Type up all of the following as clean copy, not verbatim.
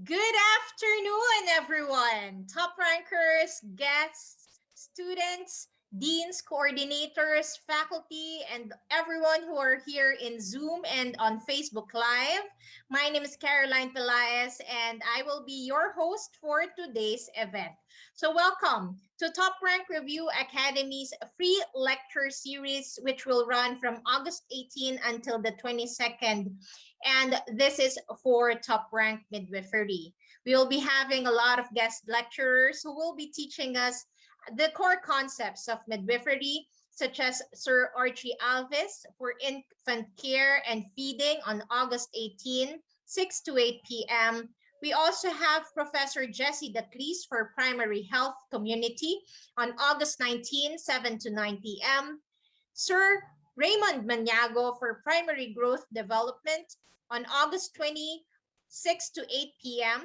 Good afternoon, everyone. Top rankers, guests, students, deans, coordinators, faculty, and everyone who are here in Zoom and on Facebook Live. My name is Caroline Pelaez, and I will be your host for today's event. So, welcome to Top Rank Review Academy's free lecture series, which will run from August 18 until the 22nd, and this is for top ranked midwifery. We will be having a lot of guest lecturers who will be teaching us the core concepts of midwifery, such as Sir Archie Alves for infant care and feeding on August 18, 6 to 8 p.m. We also have Professor Jessie Datlis for primary health community on August 19, 7 to 9 p.m. Sir Raymond Maniago for primary growth development on August 26 to 8 p.m.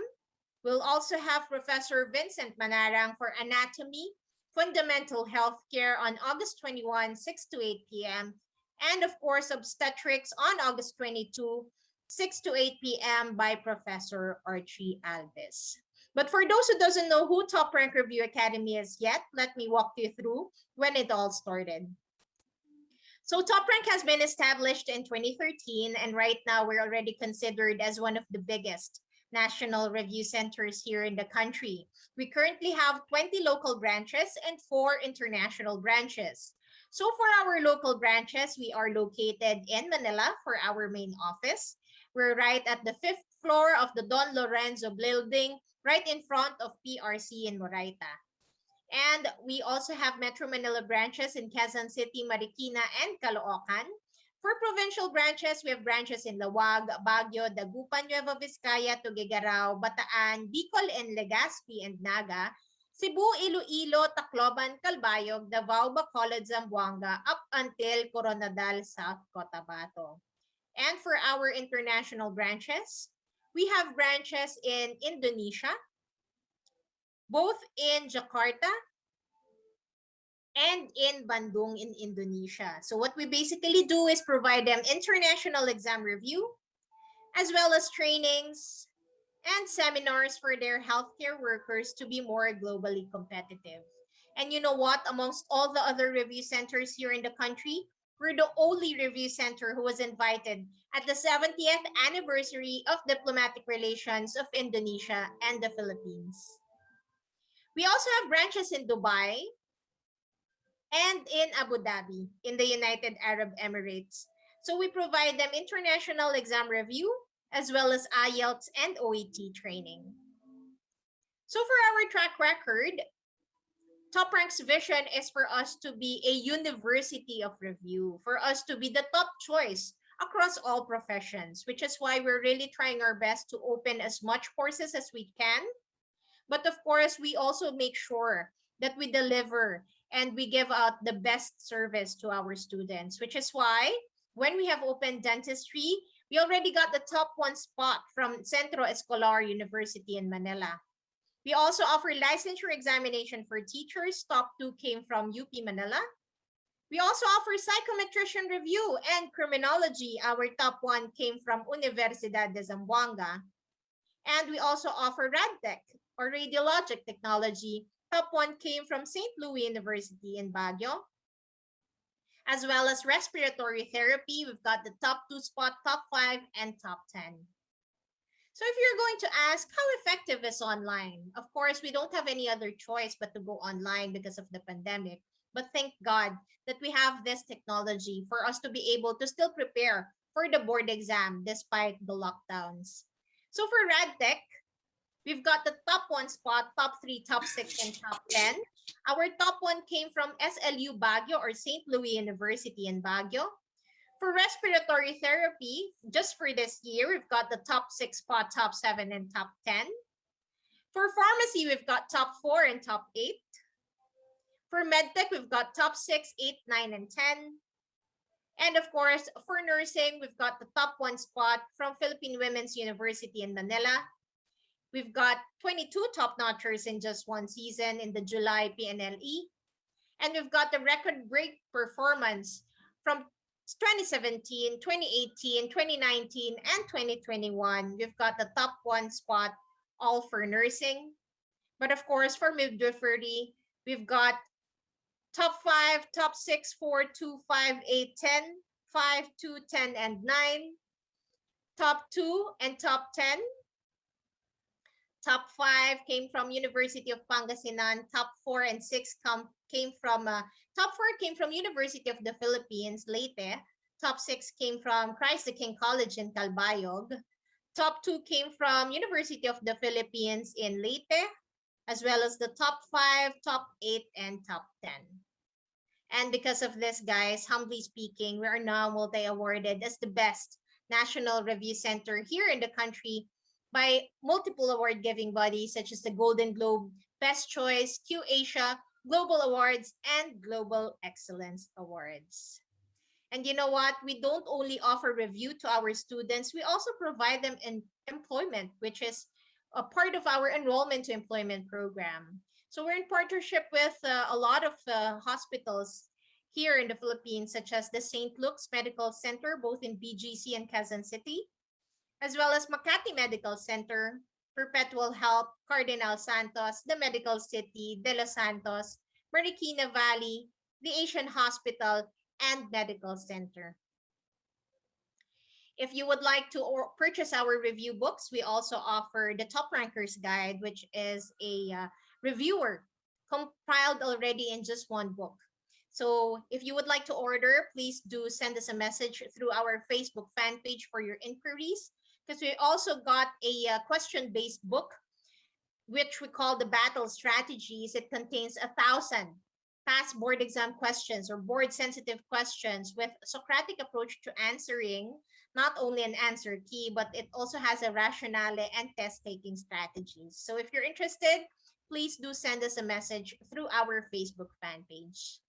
We'll also have Professor Vincent Manarang for anatomy, fundamental healthcare on August 21, 6 to 8 p.m. And of course, obstetrics on August 22, 6 to 8 p.m. by Professor Archie Alves. But for those who doesn't know who Top Rank Review Academy is yet, let me walk you through when it all started. So Top Rank has been established in 2013, and right now we're already considered as one of the biggest national review centers here in the country. We currently have 20 local branches and 4 international branches. So for our local branches, we are located in Manila for our main office. We're right at the 5th floor of the Don Lorenzo building, right in front of PRC in Moraita. And we also have Metro Manila branches in Quezon City, Marikina, and Caloocan. For provincial branches, we have branches in Lawag, Baguio, Dagupan, Nueva Vizcaya, Tuguegarao, Bataan, Bicol, and Legazpi and Naga, Cebu, Iloilo, Tacloban, Calbayog, Davao, Bacolod, Zamboanga, up until Coronadal, South Cotabato. And for our international branches, we have branches in Indonesia, both in Jakarta and in Bandung in Indonesia. So what we basically do is provide them international exam review, as well as trainings and seminars for their healthcare workers to be more globally competitive. And you know what? Amongst all the other review centers here in the country, we're the only review center who was invited at the 70th anniversary of diplomatic relations of Indonesia and the Philippines. We also have branches in Dubai and in Abu Dhabi in the United Arab Emirates. So we provide them international exam review as well as IELTS and OET training. So for our track record, Top Rank's vision is for us to be a university of review, for us to be the top choice across all professions, which is why we're really trying our best to open as much courses as we can. But of course, we also make sure that we deliver and we give out the best service to our students, which is why when we have opened dentistry, we already got the top 1 spot from Centro Escolar University in Manila. We also offer licensure examination for teachers. Top 2 came from UP Manila. We also offer psychometrician review and criminology. Our top 1 came from Universidad de Zamboanga. And we also offer RadTech, or radiologic technology. Top 1 came from St. Louis University in Baguio. As well as respiratory therapy, we've got the top 2 spot, top 5, and top 10. So if you're going to ask how effective is online, of course, we don't have any other choice but to go online because of the pandemic. But thank God that we have this technology for us to be able to still prepare for the board exam despite the lockdowns. So for RadTech, we've got the top 1 spot, top 3, top 6, and top 10. Our top 1 came from SLU Baguio or St. Louis University in Baguio. For respiratory therapy, just for this year, we've got the top 6 spot, top 7, and top 10. For pharmacy, we've got top 4 and top 8. For medtech, we've got top 6, 8, 9, and 10. And of course, for nursing, we've got the top 1 spot from Philippine Women's University in Manila. We've got 22 top-notchers in just one season in the July PNLE. And we've got the record break performance from 2017, 2018, 2019, and 2021. We've got the top 1 spot all for nursing. But of course, for midwifery, we've got top 5, top 6, 4, 2, 5, 8, 10, 5, 2, 10, and 9, top 2 and top 10. Top 5 came from University of Pangasinan. Top 4 and 6 came from top 4 came from University of the Philippines, Leyte. Top 6 came from Christ the King College in Calbayog. Top 2 came from University of the Philippines in Leyte, as well as the top 5, top 8, and top 10. And because of this, guys, humbly speaking, we are now multi-awarded as the best national review center here in the country by multiple award-giving bodies such as the Golden Globe, Best Choice, Q Asia, Global Awards, and Global Excellence Awards. And you know what? We don't only offer review to our students, we also provide them in employment, which is a part of our enrollment to employment program. So we're in partnership with a lot of hospitals here in the Philippines, such as the St. Luke's Medical Center, both in BGC and Quezon City, as well as Makati Medical Center, Perpetual Health, Cardinal Santos, the Medical City, De Los Santos, Marikina Valley, the Asian Hospital, and Medical Center. If you would like to purchase our review books, we also offer the Top Rankers Guide, which is a reviewer compiled already in just one book. So if you would like to order, please do send us a message through our Facebook fan page for your inquiries, because we also got a question-based book, which we call the Battle Strategies. It contains 1,000 past board exam questions or board-sensitive questions with a Socratic approach to answering, not only an answer key, but it also has a rationale and test-taking strategies. So if you're interested, please do send us a message through our Facebook fan page.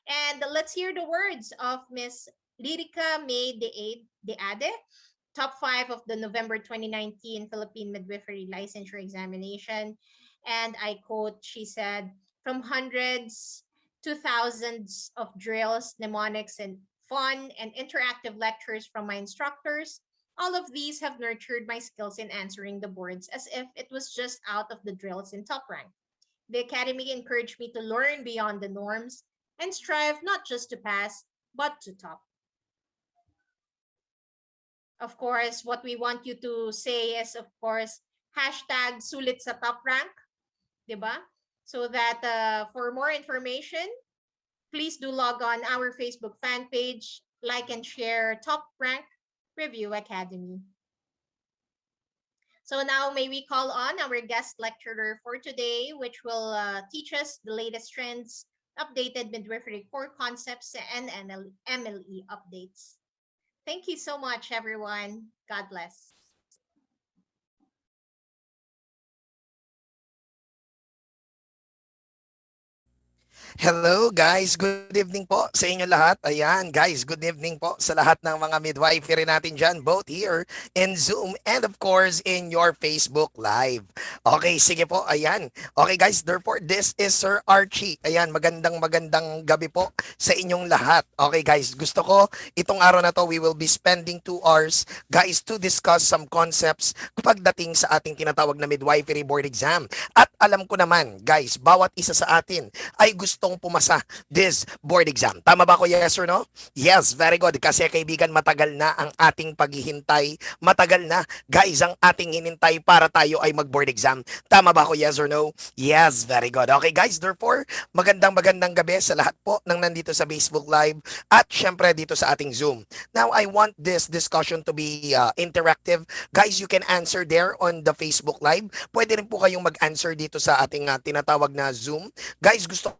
And let's hear the words of Miss Lyrica May de Ade, top 5 of the November 2019 Philippine Midwifery Licensure Examination. And I quote, she said, "From hundreds to thousands of drills, mnemonics, and fun and interactive lectures from my instructors, all of these have nurtured my skills in answering the boards as if it was just out of the drills in Top Rank. The Academy encouraged me to learn beyond the norms and strive not just to pass, but to top." Of course, what we want you to say is, of course, hashtag sulit sa top rank, diba? So that for more information, please do log on our Facebook fan page, like and share Top Rank Review Academy. So now may we call on our guest lecturer for today, which will teach us the latest trends, updated midwifery core concepts, and MLE updates. Thank you so much, everyone. God bless. Hello guys, good evening po sa inyo lahat. Ayan guys, good evening po sa lahat ng mga midwifery natin dyan, both here in Zoom and of course in your Facebook Live. Okay, sige po, ayan. Okay guys, therefore this is Sir Archie. Ayan, magandang gabi po sa inyong lahat. Okay guys, gusto ko itong araw na to we will be spending 2 hours guys to discuss some concepts pagdating sa ating tinatawag na midwifery board exam. At alam ko naman guys, bawat isa sa atin ay gustong pumasa this board exam. Tama ba ko, yes or no? Yes, very good. Kasi kaibigan, matagal na ang ating paghihintay. Matagal na, guys, ang ating hinintay para tayo ay mag-board exam. Tama ba ko, yes or no? Yes, very good. Okay, guys, therefore, magandang gabi sa lahat po ng nandito sa Facebook Live at syempre dito sa ating Zoom. Now, I want this discussion to be interactive. Guys, you can answer there on the Facebook Live. Pwede rin po kayong mag-answer dito sa ating tinatawag na Zoom. Guys, gusto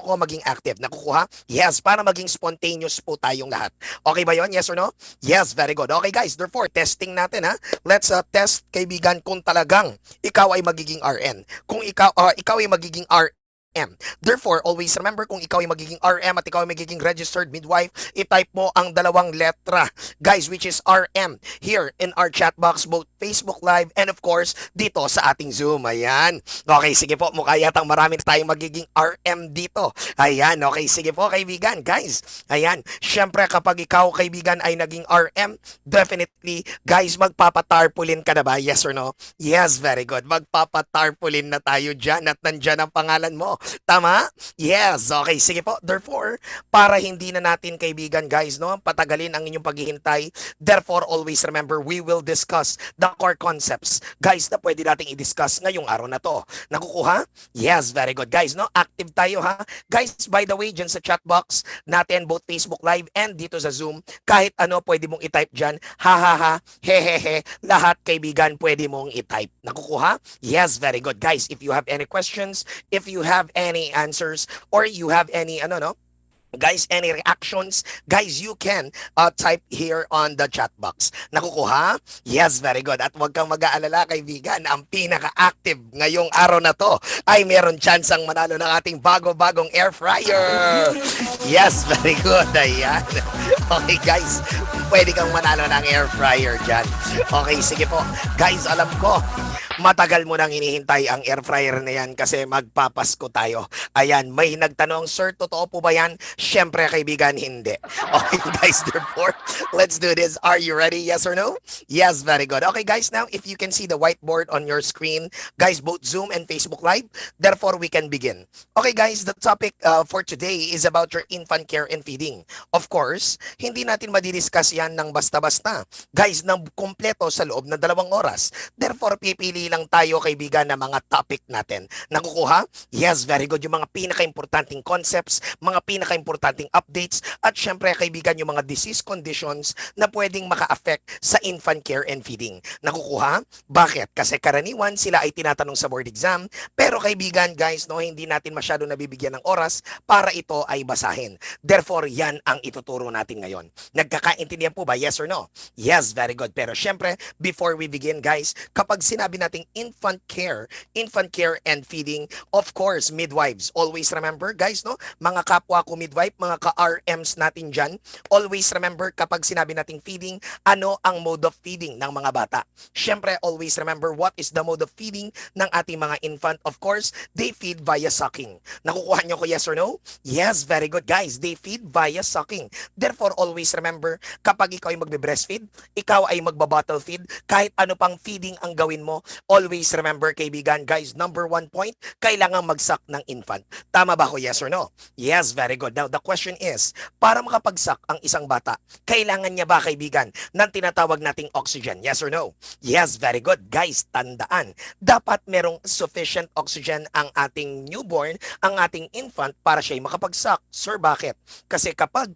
ko maging active. Nakukuha? Yes, para maging spontaneous po tayong lahat. Okay ba yon? Yes or no? Yes, very good. Okay guys, therefore, testing natin ha. Let's test kaibigan kung talagang ikaw ay magiging RN. Kung ikaw ay magiging RN, RM. Therefore, always remember kung ikaw ay magiging RM at ikaw ay magiging registered midwife, i-type mo ang dalawang letra, guys, which is RM here in our chat box, both Facebook Live and of course, dito sa ating Zoom. Ayan. Okay, sige po. Mukha yatang marami na tayong magiging RM dito. Ayan. Okay, sige po, kaibigan. Guys, ayan. Syempre, kapag ikaw, kaibigan, ay naging RM, definitely, guys, magpapatarpulin ka na ba? Yes or no? Yes, very good. Magpapatarpulin na tayo dyan at nandyan ang pangalan mo. Tama? Yes. Okay, sige po. Therefore, para hindi na natin, kaibigan, guys, no, patagalin ang inyong paghihintay, therefore, always remember, we will discuss the core concepts, guys, na pwede nating i-discuss ngayong araw na to. Nakukuha? Yes, very good. Guys, no, active tayo ha. Guys, by the way, dyan sa chat box natin, both Facebook Live and dito sa Zoom, kahit ano pwede mong i-type dyan, ha ha ha, he he he, lahat, kaibigan, pwede mong i-type. Nakukuha? Yes, very good. Guys, if you have any questions, if you have any answers, or you have any, guys, any reactions, guys, you can type here on the chat box. Nakukuha? Yes, very good. At huwag kang mag-aalala, kaibigan, ang pinaka-active ngayong araw na to ay meron chance ang manalo ng ating bago-bagong air fryer. Yes, very good. Ayan. Okay, guys, pwede kang manalo ng air fryer dyan. Okay, sige po. Guys, alam ko, matagal mo nang hinihintay ang air fryer na yan kasi magpapasko tayo. Ayan, may nagtanong, sir, totoo po ba yan? Syempre, kaibigan, hindi. Okay, guys, therefore, let's do this. Are you ready? Yes or no? Yes, very good. Okay, guys, now, if you can see the whiteboard on your screen, guys, both Zoom and Facebook Live, therefore, we can begin. Okay, guys, the topic for today is about your infant care and feeding. Of course, hindi natin madidiscuss yan ng basta-basta. Guys, ng kumpleto sa loob ng 2 oras. Therefore, pipili lang tayo, kaibigan, na mga topic natin. Nakukuha? Yes, very good. Yung mga pinaka-importanting concepts, mga pinaka-importanting updates, at syempre, kaibigan, yung mga disease conditions na pwedeng maka-affect sa infant care and feeding. Nakukuha? Bakit? Kasi karaniwan sila ay tinatanong sa board exam, pero kaibigan, guys, no, hindi natin masyado nabibigyan ng oras para ito ay basahin. Therefore, yan ang ituturo natin ngayon. Nagkakaintindihan po ba? Yes or no? Yes, very good. Pero syempre, before we begin, guys, kapag sinabi nating infant care and feeding, of course, midwives. Always remember, guys, no? Mga kapwa ko midwife, mga ka-RMs natin dyan, always remember kapag sinabi nating feeding, ano ang mode of feeding ng mga bata. Syempre, always remember what is the mode of feeding ng ating mga infant. Of course, they feed via sucking. Nakukuha nyo ko yes or no? Yes, very good, guys. They feed via sucking. Therefore, always remember, kapag ikaw ay magbe-breastfeed, ikaw ay magba-bottle feed, kahit ano pang feeding ang gawin mo, always remember, kaibigan, guys, number 1 point, kailangan mag-suck ng infant. Tama ba ko? Yes or no? Yes, very good. Now, the question is, para makapag-suck ang isang bata, kailangan niya ba, kaibigan, ng tinatawag nating oxygen? Yes or no? Yes, very good. Guys, tandaan, dapat merong sufficient oxygen ang ating newborn, ang ating infant, para siya ay makapag-suck. Sir, bakit? Kasi kapag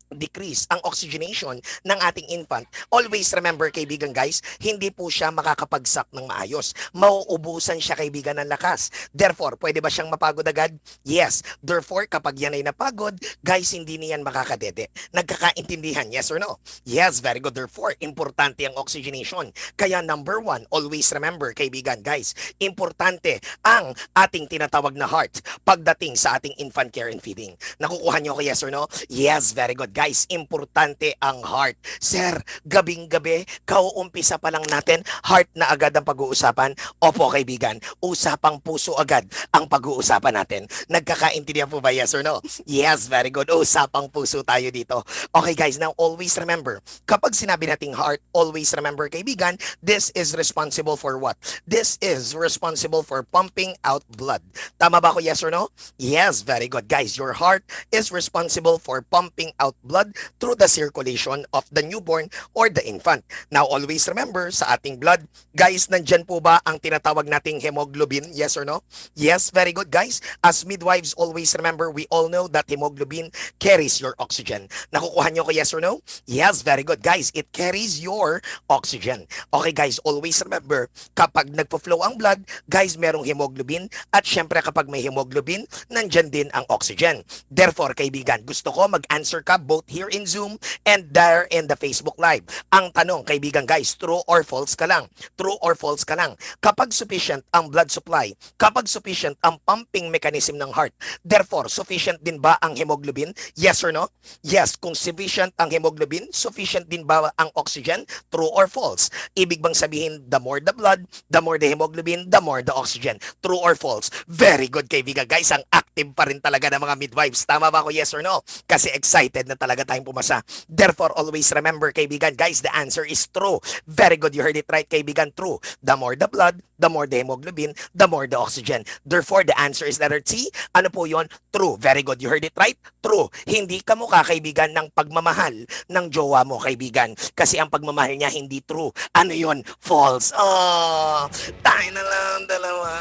decrease ang oxygenation ng ating infant, always remember, kaibigan, guys, hindi po siya makakapagsak ng maayos. Mauubusan siya, kaibigan, ng lakas. Therefore, pwede ba siyang mapagod agad? Yes. Therefore, kapag yan ay napagod, guys, hindi niyan makakadede. Nagkakaintindihan, yes or no? Yes, very good. Therefore, importante ang oxygenation. Kaya number 1, always remember, kaibigan, guys, importante ang ating tinatawag na heart pagdating sa ating infant care and feeding. Nakukuha niyo ko yes or no? Yes, very good. Guys, importante ang heart. Sir, gabing-gabi, kauumpisa pa lang natin, heart na agad ang pag-uusapan. Opo, kaibigan, usapang puso agad ang pag-uusapan natin. Nagkakaintindihan po ba, yes or no? Yes, very good. Usapang puso tayo dito. Okay, guys, now always remember, kapag sinabi nating heart, always remember, kaibigan, this is responsible for what? This is responsible for pumping out blood. Tama ba ko, yes or no? Yes, very good. Guys, your heart is responsible for pumping out blood through the circulation of the newborn or the infant. Now, always remember, sa ating blood, guys, nandyan po ba ang tinatawag nating hemoglobin? Yes or no? Yes, very good, guys. As midwives, always remember, we all know that hemoglobin carries your oxygen. Nakukuha nyo ko yes or no? Yes, very good, guys. It carries your oxygen. Okay, guys, always remember, kapag nagpo-flow ang blood, guys, merong hemoglobin, at syempre kapag may hemoglobin, nandyan din ang oxygen. Therefore, kaibigan, gusto ko mag-answer ka both both here in Zoom and there in the Facebook Live. Ang tanong, kaibigan guys, true or false ka lang? True or false ka lang? Kapag sufficient ang blood supply, kapag sufficient ang pumping mechanism ng heart, therefore, sufficient din ba ang hemoglobin? Yes or no? Yes, kung sufficient ang hemoglobin, sufficient din ba ang oxygen? True or false? Ibig bang sabihin, the more the blood, the more the hemoglobin, the more the oxygen? True or false? Very good, kaibigan. Guys, ang active pa rin talaga ng mga midwives. Tama ba ako? Yes or no? Kasi excited na talaga tayong pumasa. Therefore, always remember, kaibigan, guys, the answer is true. Very good. You heard it right, kaibigan. True. The more the blood, the more the hemoglobin, the more the oxygen. Therefore, the answer is letter C. Ano po yon? True. Very good. You heard it right? True. Hindi ka mukha, kaibigan, ng pagmamahal ng jowa mo, kaibigan. Kasi ang pagmamahal niya hindi true. Ano yon? False. Oh, tayo na lang dalawa.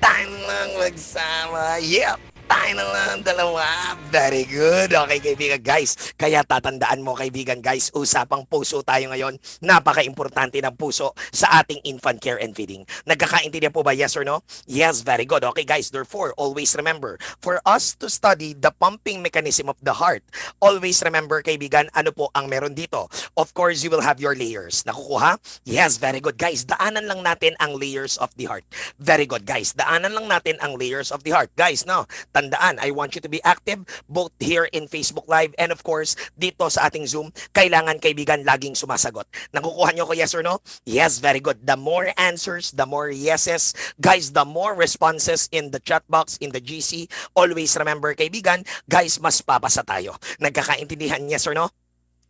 Tayo na lang magsama. Yep. Tayo na lang dalawa. Very good. Okay, kaibigan guys. Kaya tatandaan mo, kaibigan guys, usapang puso tayo ngayon. Napaka-importante ng puso sa ating infant care and feeding. Nagkakaintindihan po ba? Yes or no? Yes, very good. Okay guys, therefore, always remember, for us to study the pumping mechanism of the heart, always remember, kaibigan, ano po ang meron dito? Of course, you will have your layers. Nakukuha? Yes, very good. Guys, daanan lang natin ang layers of the heart. Very good, guys. Daanan lang natin ang layers of the heart. Guys, no? Tandaan, I want you to be active both here in Facebook Live and of course, dito sa ating Zoom. Kailangan, kaibigan, laging sumasagot. Nakukuha nyo ko yes or no? Yes, very good. The more answers, the more yeses. Guys, the more responses in the chat box, in the GC. Always remember, kaibigan, guys, mas papasa tayo. Nagkakaintindihan, yes or no?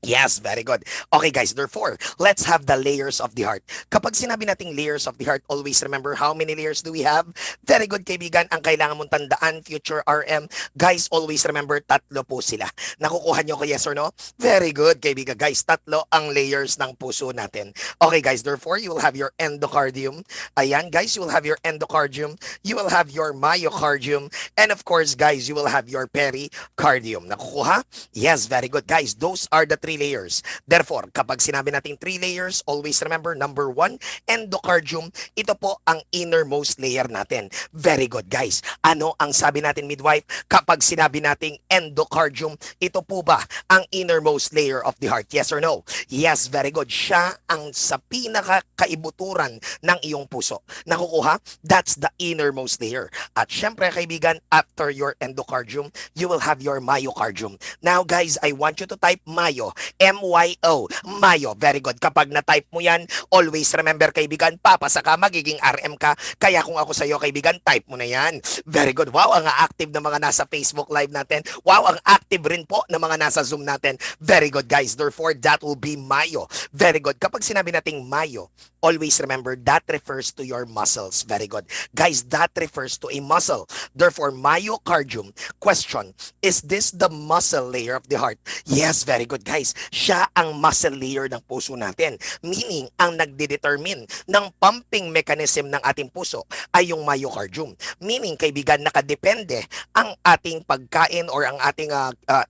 Yes, very good. Okay guys, therefore, let's have the layers of the heart. Kapag sinabi nating layers of the heart, always remember how many layers do we have? Very good, kaibigan. Ang kailangan mong tandaan, future RM, guys, always remember, tatlo po sila. Nakukuha nyo ko yes or no? Very good, kaibigan. Guys, tatlo ang layers ng puso natin. Okay guys, therefore, you will have your endocardium. Ayan guys, you will have your endocardium. You will have your myocardium. And of course, guys, you will have your pericardium. Nakukuha? Yes, very good. Guys, those are the three layers. Therefore, kapag sinabi natin three layers, always remember, number one, endocardium. Ito po ang innermost layer natin. Very good, guys. Ano ang sabi natin, midwife? Kapag sinabi nating endocardium, ito po ba ang innermost layer of the heart? Yes or no? Yes, very good. Siya ang sa pinakakaibuturan ng iyong puso. Nakukuha? That's the innermost layer. At syempre, kaibigan, after your endocardium, you will have your myocardium. Now, guys, I want you to type myo. M-Y-O. Mayo. Very good. Kapag na-type mo yan, always remember, kaibigan, papasa ka, magiging RM ka. Kaya kung ako sa'yo, kaibigan, type mo na yan. Very good. Wow, ang active na mga nasa Facebook Live natin. Wow, ang active rin po na mga nasa Zoom natin. Very good, guys. Therefore, that will be Mayo. Very good. Kapag sinabi nating Mayo, always remember, that refers to your muscles. Very good. Guys, that refers to a muscle. Therefore, myocardium. Question, is this the muscle layer of the heart? Yes, very good, guys. Siya ang muscle layer ng puso natin. Meaning, ang nagdedetermine ng pumping mechanism ng ating puso ay yung myocardium. Meaning, kaibigan, nakadepende ang ating pagkain or ang ating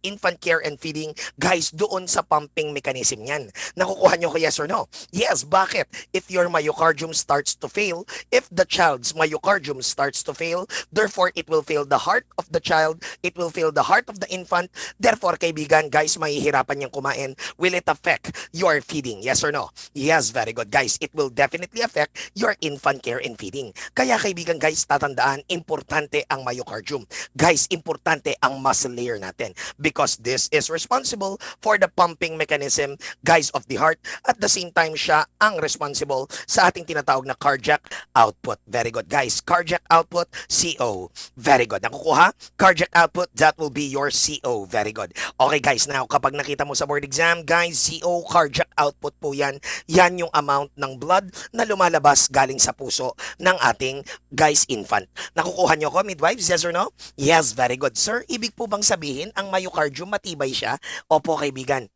infant care and feeding, guys, doon sa pumping mechanism yan. Nakukuha nyo ko yes or no? Yes, bakit? If your myocardium starts to fail, if the child's myocardium starts to fail, therefore, it will fail the heart of the child, it will fail the heart of the infant. Therefore, kaibigan, guys, mahihirapan niyang kumain. Will it affect your feeding? Yes or no? Yes, very good, guys. It will definitely affect your infant care and feeding. Kaya, kaibigan, guys, tatandaan, importante ang myocardium. Guys, importante ang muscle layer natin because this is responsible for the pumping mechanism, guys, of the heart. At the same time, siya ang responsible sa ating tinatawag na cardiac output. Very good, guys. Cardiac output, CO. Very good. Nakukuha? Cardiac output, that will be your CO. Very good. Okay, guys. Now, kapag nakita mo sa board exam, guys, CO, cardiac output po yan. Yan yung amount ng blood na lumalabas galing sa puso ng ating, guys, infant. Nakukuha nyo ko, midwives? Yes or no? Yes, very good. Sir, ibig po bang sabihin ang myocardium matibay siya? Opo, kaibigan.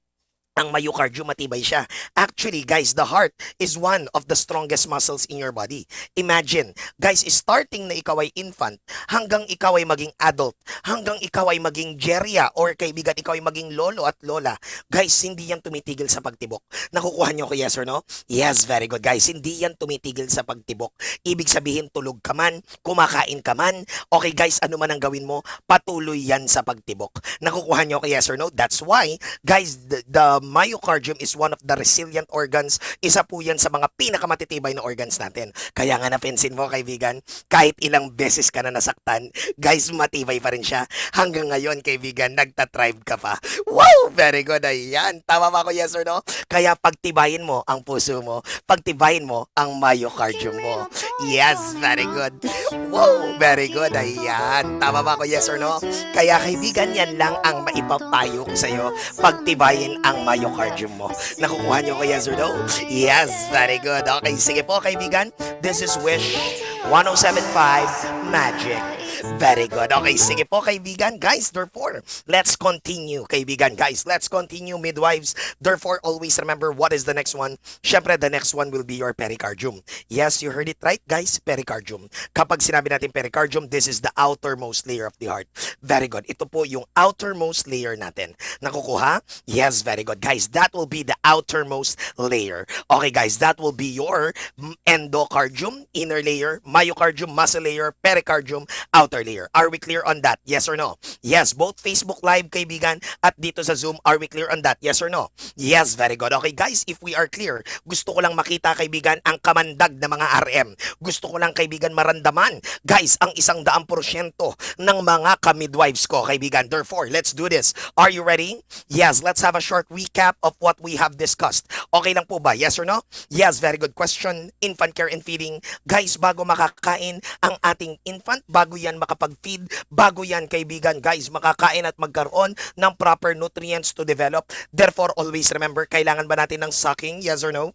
ang myocardium matibay siya. Actually, guys, the heart is one of the strongest muscles in your body. Imagine, guys, starting na ikaw ay infant, hanggang ikaw ay maging adult, hanggang ikaw ay maging gerya, or kaibigan, ikaw ay maging lolo at lola. Guys, hindi yan tumitigil sa pagtibok. Nakukuha niyo ko yes or no? Yes, very good, guys. Hindi yan tumitigil sa pagtibok. Ibig sabihin, tulog ka man, kumakain ka man, okay guys, ano man ang gawin mo, patuloy yan sa pagtibok. Nakukuha niyo ko yes or no? That's why, guys, the myocardium is one of the resilient organs. Isa po yan sa mga pinakamatitibay na organs natin. Kaya nga napansin mo, kaibigan, kahit ilang beses ka na nasaktan, guys, matibay pa rin siya. Hanggang ngayon, kaibigan, nagtatribe ka pa. Wow! Very good. Ayan. Tama ba ako, yes or no? Kaya pagtibayin mo ang puso mo, pagtibayin mo ang myocardium mo. Yes, very good. Wow, very good. Ayan. Tama ba ako, yes or no? Kaya kaibigan, yan lang ang maipapayo ko sa'yo. Pagtibayin ang myocardium mo. Nakukuha niyo ko yes or no? Yes, very good. Okay, sige po kaibigan. This is Wish 1075 Magic. Very good. Okay, sige po kaibigan. Guys, therefore, let's continue kaibigan. Guys, let's continue midwives. Therefore, always remember what is the next one. Syempre, the next one will be your pericardium. Yes, you heard it right guys, pericardium. Kapag sinabi natin pericardium, this is the outermost layer of the heart. Very good. Ito po yung outermost layer natin. Nakukuha? Yes, very good. Guys, that will be the outermost layer. Okay guys, that will be your endocardium, inner layer, myocardium, muscle layer, pericardium, outer layer. Are we clear on that? Yes or no? Yes, both Facebook Live, kaibigan, at dito sa Zoom, are we clear on that? Yes or no? Yes, very good. Okay guys, if we are clear, gusto ko lang makita, kaibigan, ang kamandag na mga RM. Gusto ko lang, kaibigan, marandaman, guys, ang 100% ng mga ka-midwives ko, kaibigan. Therefore, let's do this. Are you ready? Yes, let's have a short recap of what we have discussed. Okay lang po ba? Yes or no? Yes, very good question. Infant care and feeding. Guys, bago makakain ang ating infant, bago yan makapag-feed, bago yan, kaibigan, guys, makakain at magkaroon ng proper nutrients to develop. Therefore, always remember, kailangan ba natin ng sucking? Yes or no?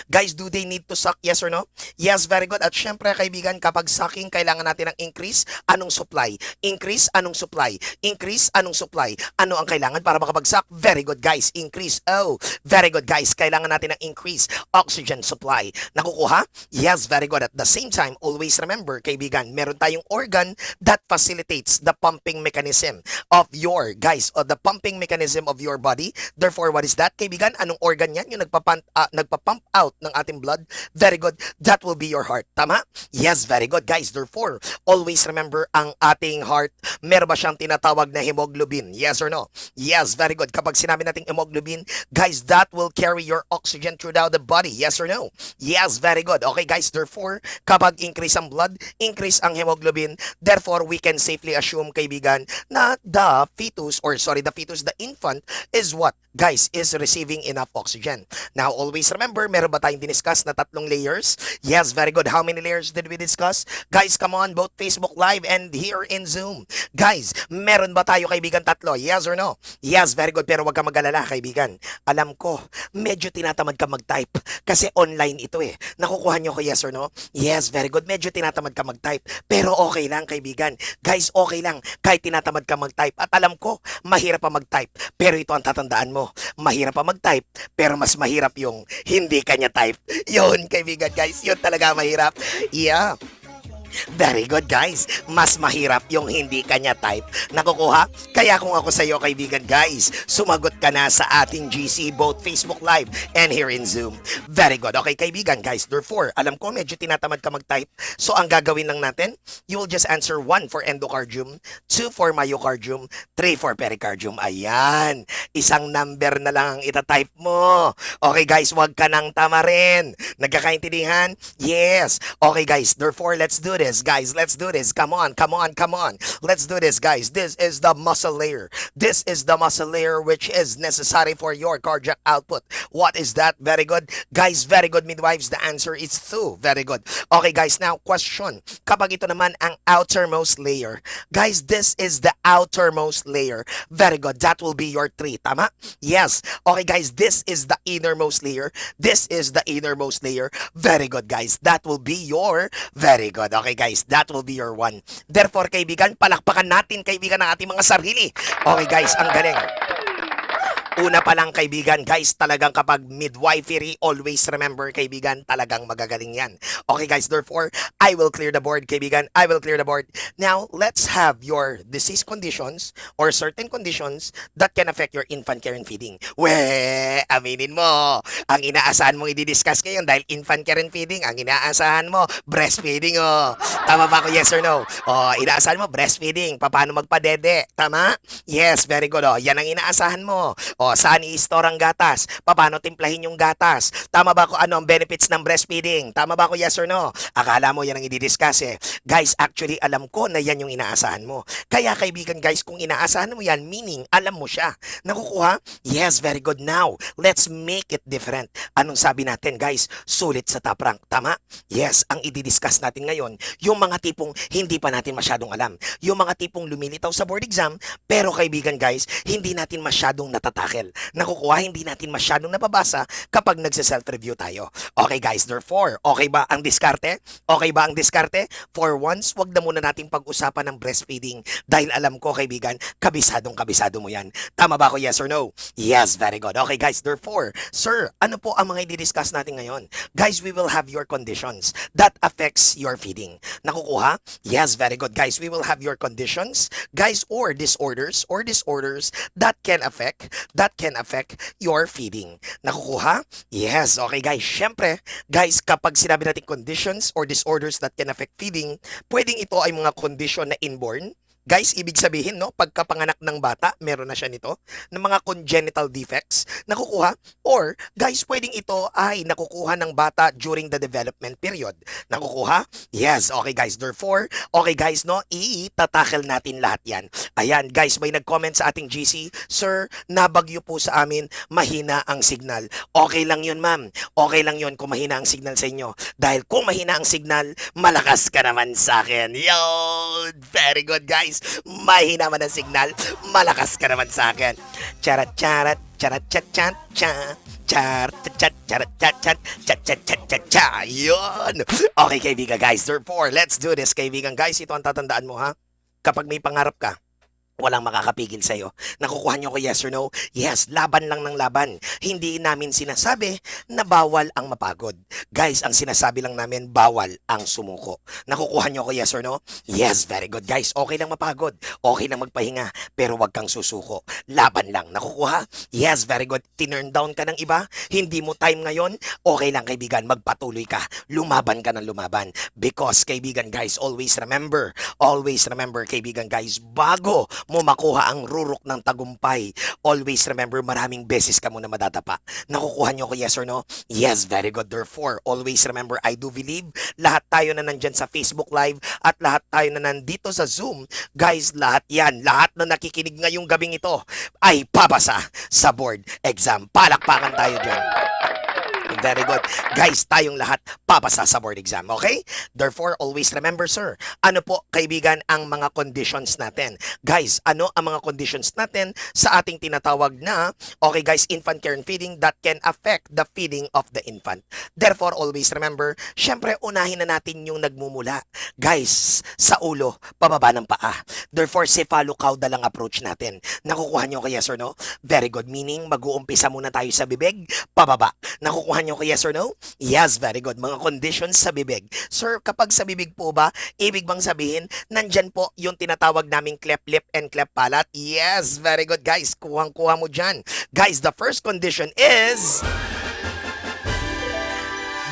Guys, do they need to suck? Yes or no? Yes, very good. At syempre, kaibigan, kapag sucking, kailangan natin ng increase. Anong supply? Increase, anong supply? Increase, anong supply? Ano ang kailangan para makapag-suck? Very good, guys. Increase. Oh, very good, guys. Kailangan natin ng increase oxygen supply. Nakukuha? Yes, very good. At the same time, always remember, kaibigan, meron tayong organ that facilitates the pumping mechanism of your, guys, or the pumping mechanism of your body. Therefore, what is that, kaibigan? Anong organ yan? Yung nagpapump out ng ating blood. Very good. That will be your heart. Tama? Yes, very good, guys. Therefore, always remember ang ating heart, meron ba siyang tinatawag na hemoglobin? Yes or no? Yes, very good. Kapag sinabi nating hemoglobin, guys, that will carry your oxygen throughout the body. Yes or no? Yes, very good. Okay, guys. Therefore, kapag increase ang blood, increase ang hemoglobin, therefore, we can safely assume, kaibigan, na the fetus, the infant is what? Guys, is receiving enough oxygen. Now, always remember, meron ba tayong diniscuss na 3 layers? Yes, very good. How many layers did we discuss? Guys, come on, both Facebook Live and here in Zoom. Guys, meron ba tayo, kaibigan, 3? Yes or no? Yes, very good. Pero wag ka mag-alala, kaibigan. Alam ko, medyo tinatamad ka mag-type kasi online ito eh. Nakukuha nyo ko yes or no? Yes, very good. Medyo tinatamad ka mag-type. Pero okay lang, kaibigan. Guys, okay lang. Kahit tinatamad ka mag-type. At alam ko, mahirap pa mag-type. Pero ito ang tatandaan mo. Mahirap pa mag-type. Pero mas mahirap yung hindi kanya type. Yun, kaibigan, guys. Yun talaga mahirap. Yeah. Very good, guys. Mas mahirap yung hindi kanya type. Nakukuha? Kaya kung ako sa iyo, kaibigan, guys, sumagot ka na sa ating GC, both Facebook Live and here in Zoom. Very good. Okay, kaibigan, guys. Therefore, alam ko medyo tinatamad ka mag-type. So, ang gagawin lang natin, you will just answer 1 for endocardium, 2 for myocardium, 3 for pericardium. Ayan. Isang number na lang ang itatype mo. Okay, guys, wag ka nang tamarin. Nagkakaintindihan? Yes. Okay, guys. Therefore, let's do this, guys. Let's do this. Come on, come on, come on. Let's do this, guys. This is the muscle layer. This is the muscle layer which is necessary for your cardiac output. What is that? Very good. Guys, very good, midwives. The answer is 2. Very good. Okay, guys. Now, question. Kapag ito naman ang outermost layer. Guys, this is the outermost layer. Very good. That will be your 3. Tama? Yes. Okay, guys. This is the innermost layer. This is the innermost layer. Very good, guys. That will be your very good. Okay, guys, that will be your 1. Therefore, kaibigan, palakpakan natin, kaibigan, ang ating mga sarili. Okay, guys, ang galing. Una pa lang kaibigan, guys, talagang kapag midwifery, always remember kaibigan, talagang magagaling yan. Okay guys, therefore, I will clear the board kaibigan, I will clear the board. Now, let's have your disease conditions or certain conditions that can affect your infant care and feeding. Aminin mo, ang inaasahan mong i-discuss ngayon dahil infant care and feeding, ang inaasahan mo, breastfeeding oh. Tama ba ako, yes or no? Oh, inaasahan mo, breastfeeding, paano magpadede, tama? Yes, very good oh, yan ang inaasahan mo. O, saan i-store ang gatas? Paano timplahin yung gatas? Tama ba ko ano ang benefits ng breastfeeding? Tama ba ko yes or no? Akala mo yan ang i-discuss eh. Guys, actually alam ko na yan yung inaasahan mo. Kaya kaibigan guys, kung inaasahan mo yan, meaning alam mo siya. Nakukuha? Yes, very good. Now, let's make it different. Anong sabi natin guys? Sulit sa top rank. Tama? Yes, ang i-discuss natin ngayon, yung mga tipong hindi pa natin masyadong alam. Yung mga tipong lumilitaw sa board exam, pero kaibigan guys, hindi natin masyadong natatake. Nakukuha, hindi natin masyadong nababasa kapag nagsa-self-review tayo. Okay guys, therefore, okay ba ang diskarte? Okay ba ang diskarte? For once, wag na muna nating pag-usapan ng breastfeeding dahil alam ko kaibigan, kabisado mo yan. Tama ba ako, yes or no? Yes, very good. Okay guys, therefore, sir, ano po ang mga i-discuss natin ngayon? Guys, we will have your conditions that affects your feeding. Nakukuha? Yes, very good. Guys, we will have your conditions, guys, or disorders that can affect your feeding. Nakukuha? Yes. Okay guys, syempre, guys, kapag sinabi natin conditions or disorders that can affect feeding, pwedeng ito ay mga condition na inborn. Guys, ibig sabihin, no, pagkapanganak ng bata, meron na siya nito, ng mga congenital defects, nakukuha, or, guys, pwedeng ito ay nakukuha ng bata during the development period. Nakukuha? Yes, okay guys, therefore, okay guys, no, itatackle natin lahat yan. Ayan, guys, may nag-comment sa ating GC, Sir, nabagyo po sa amin, mahina ang signal. Okay lang yun, ma'am. Okay lang yun kung mahina ang signal sa inyo. Dahil kung mahina ang signal, malakas ka naman sa akin. Yo! Very good, guys. Mahina man ang signal, malakas ka naman sa akin. Charat charat charat chat chat cha. Charat chat charat chat chat chat chat chat chat cha. Yun. Okay kaibigan guys, therefore let's do this kaibigan guys. Ito ang tatandaan mo ha. Kapag may pangarap ka, walang makakapigil sa'yo. Nakukuha niyo ko yes or no? Yes, laban lang ng laban. Hindi namin sinasabi na bawal ang mapagod. Guys, ang sinasabi lang namin, bawal ang sumuko. Nakukuha niyo ko yes or no? Yes, very good guys. Okay lang mapagod. Okay lang magpahinga. Pero wag kang susuko. Laban lang. Nakukuha? Yes, very good. Tinurn down ka ng iba. Hindi mo time ngayon. Okay lang kaibigan, magpatuloy ka. Lumaban ka ng lumaban. Because kaibigan guys, always remember kaibigan guys, bago mo makuha ang rurok ng tagumpay, always remember maraming beses ka muna madadapa. Nakukuha nyo ko yes or no? Yes, very good. Therefore, always remember, I do believe, lahat tayo na nandyan sa Facebook Live at lahat tayo na nandito sa Zoom, guys, lahat yan, lahat na nakikinig ngayong gabing ito ay papasa sa board exam. Palakpakan tayo dyan. Very good. Guys, tayong lahat papasa sa board exam, okay? Therefore, always remember, sir, ano po, kaibigan, ang mga conditions natin? Guys, ano ang mga conditions natin sa ating tinatawag na, okay guys, infant care and feeding that can affect the feeding of the infant? Therefore, always remember, syempre, unahin na natin yung nagmumula. Guys, sa ulo, pababa ng paa. Therefore, cephalocaudal ang approach natin. Nakukuha nyo ko yes or no? Very good. Meaning, mag-uumpisa muna tayo sa bibig, pababa. Nakukuha nyo ko yes or no? Yes, very good. Mga conditions sa bibig. Sir, kapag sa bibig po ba, ibig bang sabihin, nandyan po yung tinatawag naming cleft lip and cleft palate? Yes, very good guys. Kuhang-kuha mo dyan. Guys, the first condition is...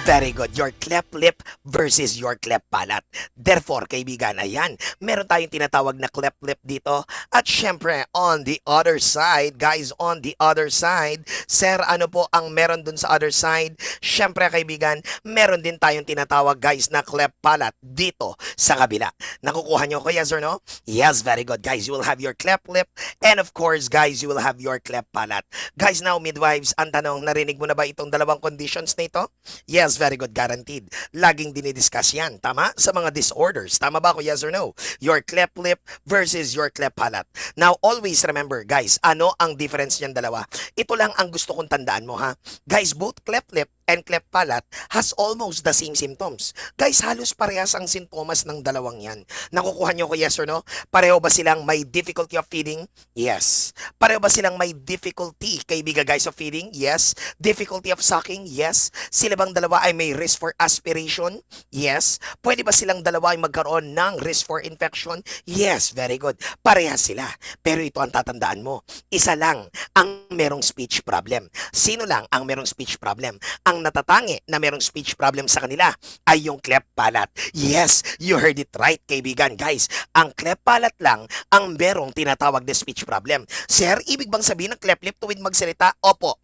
Very good. Your cleft lip versus your cleft palate. Therefore, kaibigan, ayan, meron tayong tinatawag na cleft lip dito. At syempre, on the other side, guys, on the other side, sir, ano po ang meron dun sa other side? Syempre, kaibigan, meron din tayong tinatawag, guys, na cleft palate dito sa kabila. Nakukuha nyo ko, yes or no? Yes, very good, guys. You will have your cleft lip and of course, guys, you will have your cleft palate. Guys, now, midwives, ang tanong, narinig mo na ba itong dalawang conditions na ito? Yes, very good, guaranteed. Laging dinidiscuss yan, tama? Sa mga disorders, tama ba ako, yes or no? Your cleft lip versus your cleft palate. Now, always remember, guys, ano ang difference niyan dalawa? Ito lang ang gusto kong tandaan mo, ha? Guys, both cleft lip and cleft palate has almost the same symptoms. Guys, halos parehas ang sintomas ng dalawang yan. Nakukuha nyo ko yes or no? Pareho ba silang may difficulty of feeding? Yes. Pareho ba silang may difficulty, kaibigan guys, of feeding? Yes. Difficulty of sucking? Yes. Sila bang dalawa ay may risk for aspiration? Yes. Pwede ba silang dalawa ay magkaroon ng risk for infection? Yes. Very good. Parehas sila. Pero ito ang tatandaan mo. Isa lang ang merong speech problem. Sino lang ang merong speech problem? Ang natatangi na merong speech problem sa kanila ay yung cleft palate. Yes, you heard it right, kaibigan. Guys, ang cleft palate lang ang merong tinatawag na speech problem. Sir, ibig bang sabihin ng cleft lip tuwid magsalita? Opo.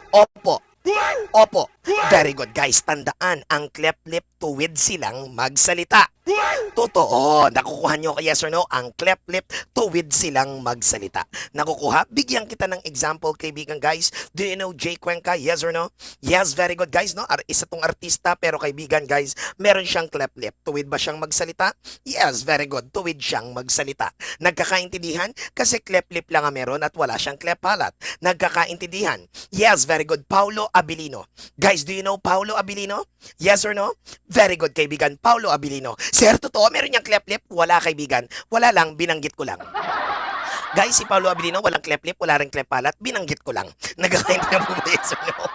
Opo. Opo. Very good, guys. Tandaan, ang cleft lip tuwid silang magsalita. Totoo. Nakukuha nyo kay yes or no? Ang cleft lip tuwid silang magsalita. Nakukuha? Bigyan kita ng example, kaibigan, guys. Do you know Jay Cuenca? Yes or no? Yes, very good, guys. No? Isa tong artista, pero kaibigan, guys, meron siyang cleft lip. Tuwid ba siyang magsalita? Yes, very good. Tuwid siyang magsalita. Nagkakaintindihan? Kasi cleft lip lang ang meron at wala siyang cleft palate. Nagkakaintindihan? Yes, very good. Paulo Abilino. Guys, do you know Paulo Abilino? Yes or no? Very good, kaibigan. Paulo Abilino. Sir, totoo, meron niyang cleft lip? Wala, kaibigan. Wala lang, binanggit ko lang. Guys, si Paulo Abilino, walang cleft lip, wala rin cleft palate, binanggit ko lang. Nagkakaintindihan po ba yes or no?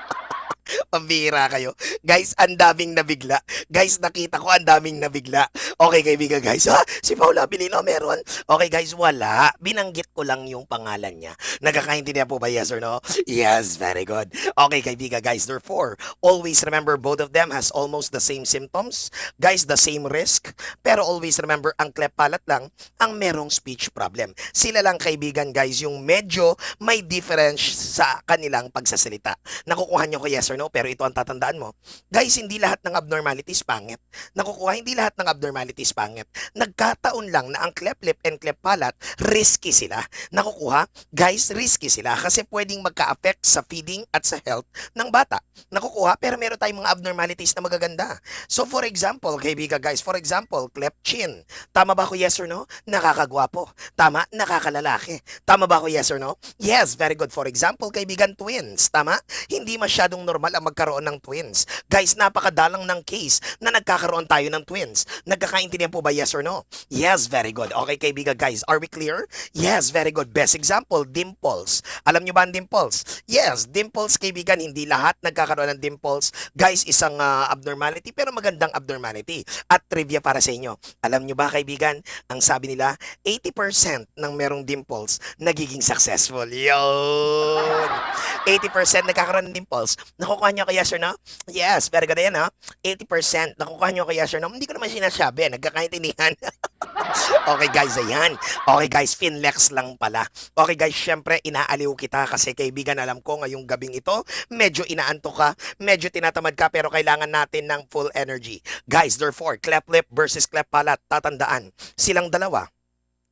Pambihira kayo. Guys, ang daming nabigla. Guys, nakita ko ang daming nabigla. Okay, kaibigan, guys. Ha? Si Paula Abilino meron? Okay, guys, wala. Binanggit ko lang yung pangalan niya. Nagkakaintindihan po ba yes or no? Yes, very good. Okay, kaibigan, guys. Therefore, always remember both of them has almost the same symptoms. Guys, the same risk. Pero always remember, ang cleft palate lang ang merong speech problem. Sila lang, kaibigan, guys, yung medyo may difference sa kanilang pagsasalita. Nakukuha nyo ko yes or no? Pero ito ang tatandaan mo. Guys, hindi lahat ng abnormalities pangit. Nakukuha, hindi lahat ng abnormalities pangit. Nagkataon lang na ang cleft lip and cleft palate, risky sila. Nakukuha, guys, risky sila kasi pwedeng magka-affect sa feeding at sa health ng bata. Nakukuha, pero meron tayong mga abnormalities na magaganda. So for example, kaibigan, guys, for example, cleft chin. Tama ba ako yes or no? Nakakagwapo. Tama, nakakalalaki. Tama ba ako yes or no? Yes, very good. For example, kaibigan, twins. Tama? Hindi masyadong normal ang magkaroon ng twins. Guys, napakadalang ng case na nagkakaroon tayo ng twins. Nagkakaintindihan po ba yes or no? Yes, very good. Okay, kaibigan, guys, are we clear? Yes, very good. Best example, dimples. Alam nyo ba ang dimples? Yes, dimples, kaibigan, hindi lahat nagkakaroon ng dimples. Guys, isang abnormality, pero magandang abnormality. At trivia para sa inyo. Alam nyo ba, kaibigan, ang sabi nila, 80% ng merong dimples nagiging successful. Yun! 80% nagkakaroon ng dimples. Nakukuha nyo kay yes or no? Yes, very good yan, ha? 80% nakukuha nyo kay yes or no? Hindi ko naman sinasabi, nagkakaintindihan. Okay, guys, ayan. Okay, guys, Finlex lang pala. Okay, guys, syempre, inaaliw kita kasi kaibigan, alam ko ngayong gabing ito, medyo inaantok ka, medyo tinatamad ka, pero kailangan natin ng full energy. Guys, therefore, cleft lip versus cleft palate, tatandaan, silang dalawa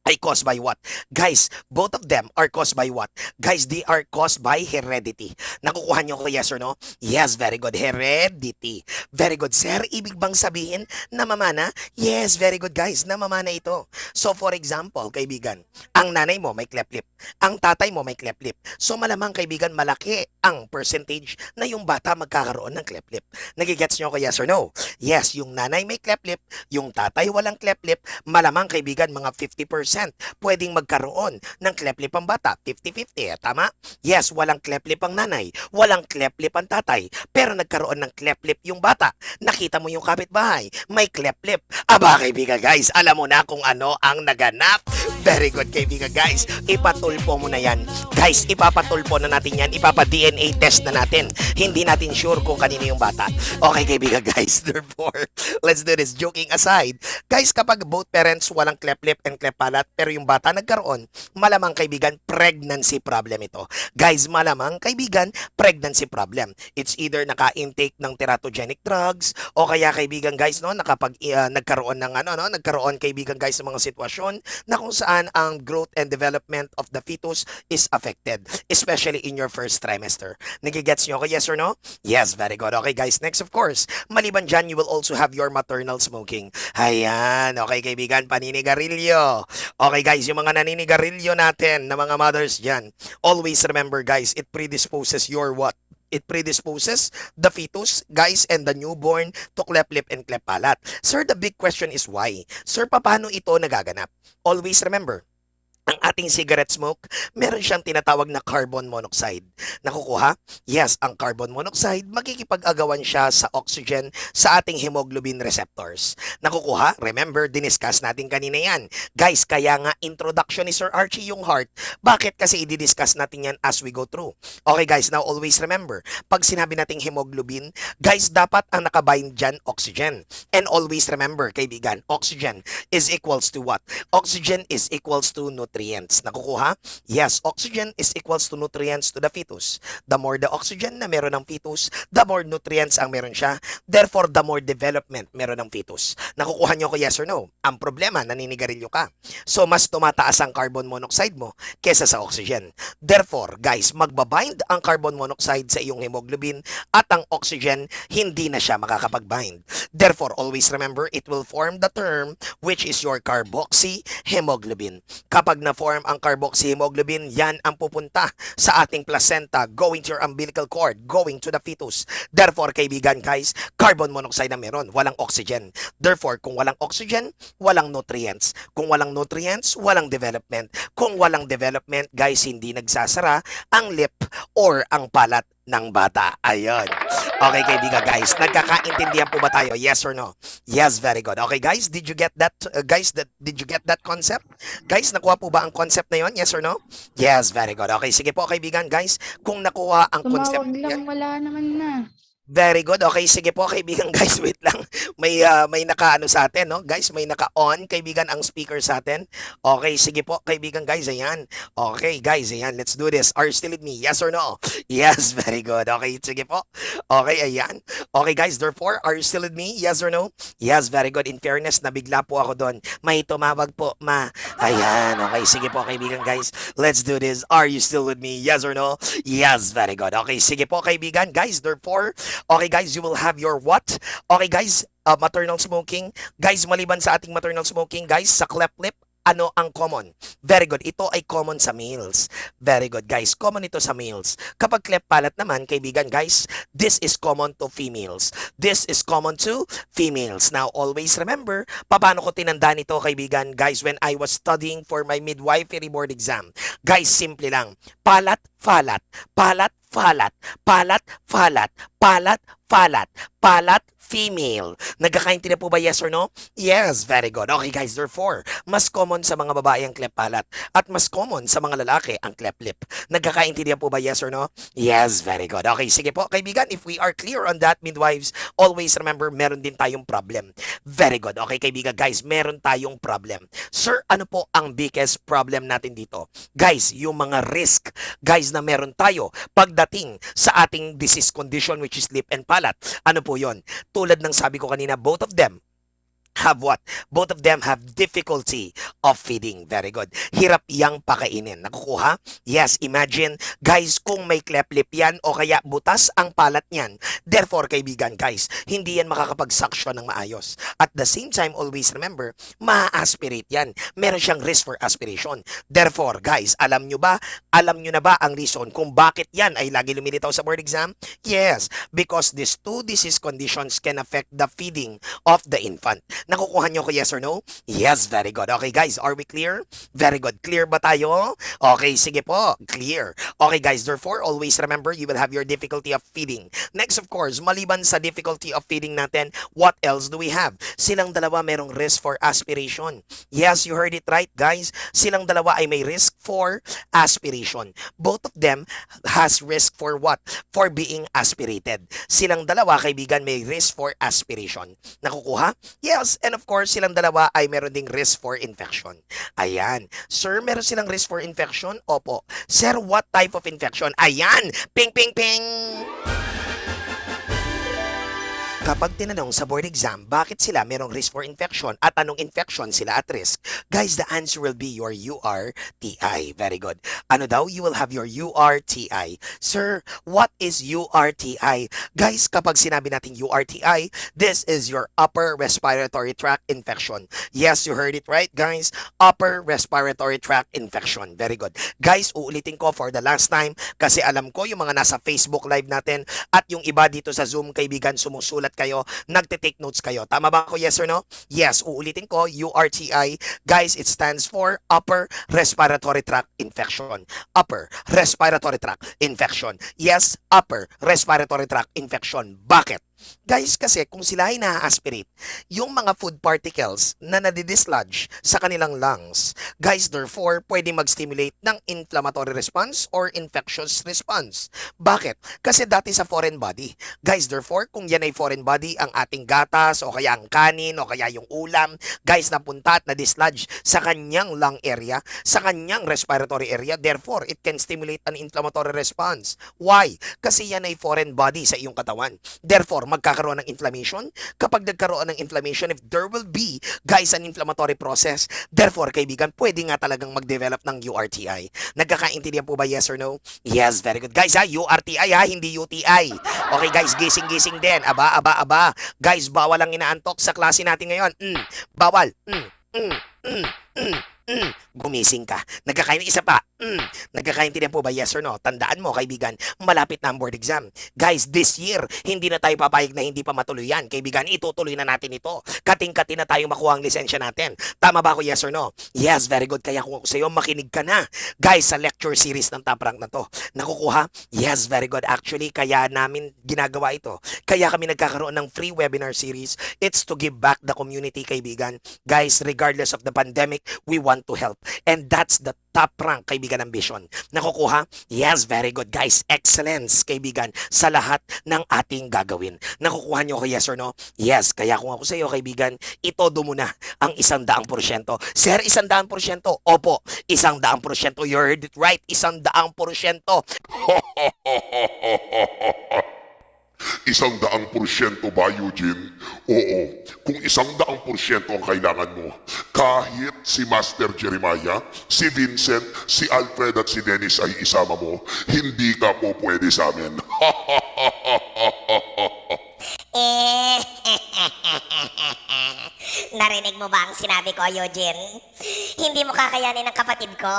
ay caused by what? Guys, both of them are caused by what? Guys, they are caused by heredity. Nakukuha nyo ko yes or no? Yes, very good. Heredity. Very good. Sir, ibig bang sabihin na mamana? Yes, very good, guys. Na mamana ito. So, for example, kaibigan, ang nanay mo may cleft lip. Ang tatay mo may cleft lip. So, malamang, kaibigan, malaki ang percentage na yung bata magkakaroon ng cleft lip. Nagigets nyo ko yes or no? Yes, yung nanay may cleft lip, yung tatay walang cleft lip, malamang, kaibigan, mga 50% pwedeng magkaroon ng cleft lip ang bata. 50-50, tama? Yes, walang cleft lip ang nanay, walang cleft lip ang tatay, pero nagkaroon ng cleft lip yung bata. Nakita mo yung kapitbahay, may cleft lip. Aba, kaibigan, guys, alam mo na kung ano ang naganap. Very good, kaibigan, guys. Ipatulpo mo na yan. Guys, ipapatulpo na natin yan. Ipapa-DNA test na natin. Hindi natin sure kung kanino yung bata. Okay, kaibigan, guys. Therefore, let's do this. Joking aside, guys, kapag both parents walang cleft lip and cleft palate, pero yung bata nagkaroon, malamang, kaibigan, pregnancy problem ito. Guys, malamang, kaibigan, pregnancy problem. It's either naka-intake ng teratogenic drugs o kaya, kaibigan, guys, no, nagkaroon ng nagkaroon, kaibigan, guys, ng mga sitwasyon na kung saan ang growth and development of the fetus is affected, especially in your first trimester. Nagigets nyo ako, yes or no? Yes, very good. Okay, guys, next, of course, maliban dyan, you will also have your maternal smoking. Ayan, okay, kaibigan, paninigarilyo. Okay, guys, yung mga naninigarilyo natin na mga mothers dyan, always remember, guys, it predisposes your what? it predisposes the fetus, guys, and the newborn to cleft lip and cleft palate. Sir, the big question is why? Sir, paano ito nagaganap? Always remember, ang ating cigarette smoke, meron siyang tinatawag na carbon monoxide. Nakukuha? Yes, ang carbon monoxide, makikipag-agawan siya sa oxygen sa ating hemoglobin receptors. Nakukuha? Remember, diniscuss natin kanina yan. Guys, kaya nga introduction ni Sir Archie yung heart. Bakit? Kasi i-discuss natin yan as we go through. Okay guys, now always remember, pag sinabi nating hemoglobin, guys, dapat ang nakabind dyan, oxygen. And always remember, kaibigan, oxygen is equals to what? Oxygen is equals to nutrients. Nakukuha? Yes, oxygen is equals to nutrients to the fetus. The more the oxygen na meron ng fetus, the more nutrients ang meron siya. Therefore, the more development meron ng fetus. Nakukuha nyo ko yes or no? Ang problema, naninigarilyo ka. So, mas tumataas ang carbon monoxide mo kesa sa oxygen. Therefore, guys, magbabind ang carbon monoxide sa iyong hemoglobin at ang oxygen, hindi na siya makakapag-bind. Therefore, always remember, it will form the term which is your carboxyhemoglobin. Kapag na-form ang carboxyhemoglobin, yan ang pupunta sa ating placenta, going to your umbilical cord, going to the fetus. Therefore, kaibigan guys, carbon monoxide na meron, walang oxygen. Therefore, kung walang oxygen, walang nutrients. Kung walang nutrients, walang development. Kung walang development, guys, hindi nagsasara ang lip or ang palat ng bata. Ayun. Okay, kaibigan guys, nagkakaintindihan po ba tayo? Yes or no? Yes, very good. Okay, guys, did you get that? Did you get that concept? Guys, nakuha po ba ang concept na yon? Yes or no? Yes, very good. Okay, sige po, kaibigan guys, kung nakuha ang concept Tumawag lang, wala naman na. very good. Okay, sige po kaibigan guys, wait lang. May naka-ano sa atin, no? Guys, may naka-on kaibigan ang speaker sa atin. Okay, sige po kaibigan guys, ayan. Okay, guys, ayan, let's do this. Are you still with me? Yes or no? Yes, very good. Okay, sige po. Okay, ayan. Okay guys, therefore, are you still with me? Yes or no? Yes, very good. In fairness, nabigla po ako doon. May tumawag po, ma. Ayan, okay, sige po kaibigan guys. Let's do this. Are you still with me? Yes or no? Yes, very good. Okay, sige po kaibigan guys, therefore, okay guys, you will have your what? Okay guys, maternal smoking. Guys, maliban sa ating maternal smoking, guys, sa cleft lip, ano ang common? Very good. Ito ay common sa males. Very good, guys. Common ito sa males. Kapag cleft palate naman, kaibigan, guys, this is common to females. This is common to females. Now, always remember, paano ko tinandaan ito, kaibigan, guys, when I was studying for my midwifery board exam. Guys, simple lang. Palat, falat. Palat, falat. Palat, falat. Palat, falat. Palat, female. Nagkakaintindihan po ba yes or no? Yes, very good. Okay guys, therefore, mas common sa mga babae ang cleft palate at mas common sa mga lalaki ang cleft lip. Nagkakaintindihan po ba yes or no? Yes, very good. Okay, sige po kaibigan, if we are clear on that, midwives, always remember, meron din tayong problem. Very good. Okay kaibigan guys, meron tayong problem. Sir, ano po ang biggest problem natin dito? Guys, yung mga risk, guys, na meron tayo pagdating sa ating disease condition which is lip and palate. Ano po yon? Tulad ng sabi ko kanina, both of them have what? Both of them have difficulty of feeding. Very good. Hirap yang pakainin. Nakukuha? Yes, imagine, guys, kung may cleft lip yan o kaya butas ang palat niyan. Therefore, kaibigan, guys, hindi yan makakapag-suction ng maayos. At the same time, always remember, ma-aspirate yan. Meron siyang risk for aspiration. Therefore, guys, alam nyo na ba ang reason kung bakit yan ay lagi lumilitaw sa board exam? Yes, because these two disease conditions can affect the feeding of the infant. Nakukuha nyo ko yes or no? Yes, very good. Okay guys, are we clear? Very good. Clear ba tayo? Okay, sige po. Clear. Okay guys, therefore, always remember, you will have your difficulty of feeding. Next, of course, maliban sa difficulty of feeding natin, what else do we have? Silang dalawa merong risk for aspiration. Yes, you heard it right, guys. Silang dalawa ay may risk for aspiration. Both of them has risk for what? For being aspirated. Silang dalawa, kaibigan, may risk for aspiration. Nakukuha? Yes, and of course, silang dalawa ay meron ding risk for infection. Ayan. Sir, meron silang risk for infection? Opo. Sir, what type of infection? Ayan! Ping, ping, ping! Kapag tinanong sa board exam, bakit sila merong risk for infection at anong infection sila at risk? Guys, the answer will be your URTI. Very good. Ano daw? You will have your URTI. Sir, what is URTI? Guys, kapag sinabi natin URTI, this is your upper respiratory tract infection. Yes, you heard it right, guys. Upper respiratory tract infection. Very good. Guys, uulitin ko for the last time kasi alam ko yung mga nasa Facebook live natin at yung iba dito sa Zoom, kaibigan, sumusulat kayo, nagte-take notes kayo. Tama ba ako? Yes or no? Yes, uulitin ko, URTI. Guys, it stands for Upper Respiratory Tract Infection. Upper Respiratory Tract Infection. Yes, Upper Respiratory Tract Infection. Bakit? Guys, kasi kung sila ay na-aspirate, yung mga food particles na nadidislodge sa kanilang lungs, guys, therefore, pwede mag-stimulate ng inflammatory response or infectious response. Bakit? Kasi dati sa foreign body. Guys, therefore, kung yan ay foreign body, ang ating gatas, o kaya ang kanin, o kaya yung ulam, guys, napunta at na-dislodge sa kanyang lung area, sa kanyang respiratory area, therefore, it can stimulate an inflammatory response. Why? Kasi yan ay foreign body sa iyong katawan. Therefore, magkakaroon ng inflammation. Kapag nagkaroon ng inflammation, if there will be, guys, an inflammatory process, therefore, kaibigan, pwede nga talagang mag-develop ng URTI. Nagkakaintindihan po ba, yes or no? Yes, very good. Guys, URTI hindi UTI. Okay, guys, gising-gising din. Aba. Guys, bawal ang inaantok sa klase natin ngayon. Bawal. Gumising ka. Isa pa. Nagkakaintindihan po ba, yes or no? Tandaan mo, kaibigan, malapit na ang board exam. Guys, this year, hindi na tayo papayag na hindi pa matuloy yan. Kaibigan, itutuloy na natin ito. Kating-kati na tayo makuha ang lisensya natin. Tama ba ako, yes or no? Yes, very good. Kaya kung sa iyo, makinig ka na. Guys, sa lecture series ng Top Rank na to. Nakukuha? Yes, very good. Actually, kaya namin ginagawa ito. Kaya kami nagkakaroon ng free webinar series. It's to give back the community, kaibigan. Guys, regardless of the pandemic, we want to help. And that's the Top Rank, kaibigan, ambition. Nakukuha? Yes, very good, guys. Excellence, kaibigan, sa lahat ng ating gagawin. Nakukuha nyo ako, yes or no? Yes, kaya kung ako sa iyo, kaibigan, itodo mo na ang 100%. Sir, 100%? Opo, 100%. You heard it right, 100%. 100% ba, Eugene? Oo. Kung 100% ang kailangan mo, kahit si Master Jeremiah, si Vincent, si Alfred at si Dennis ay isama mo, hindi ka po pwede sa amin. Narinig mo ba ang sinabi ko, Eugene? Hindi mo kakayanin ng kapatid ko.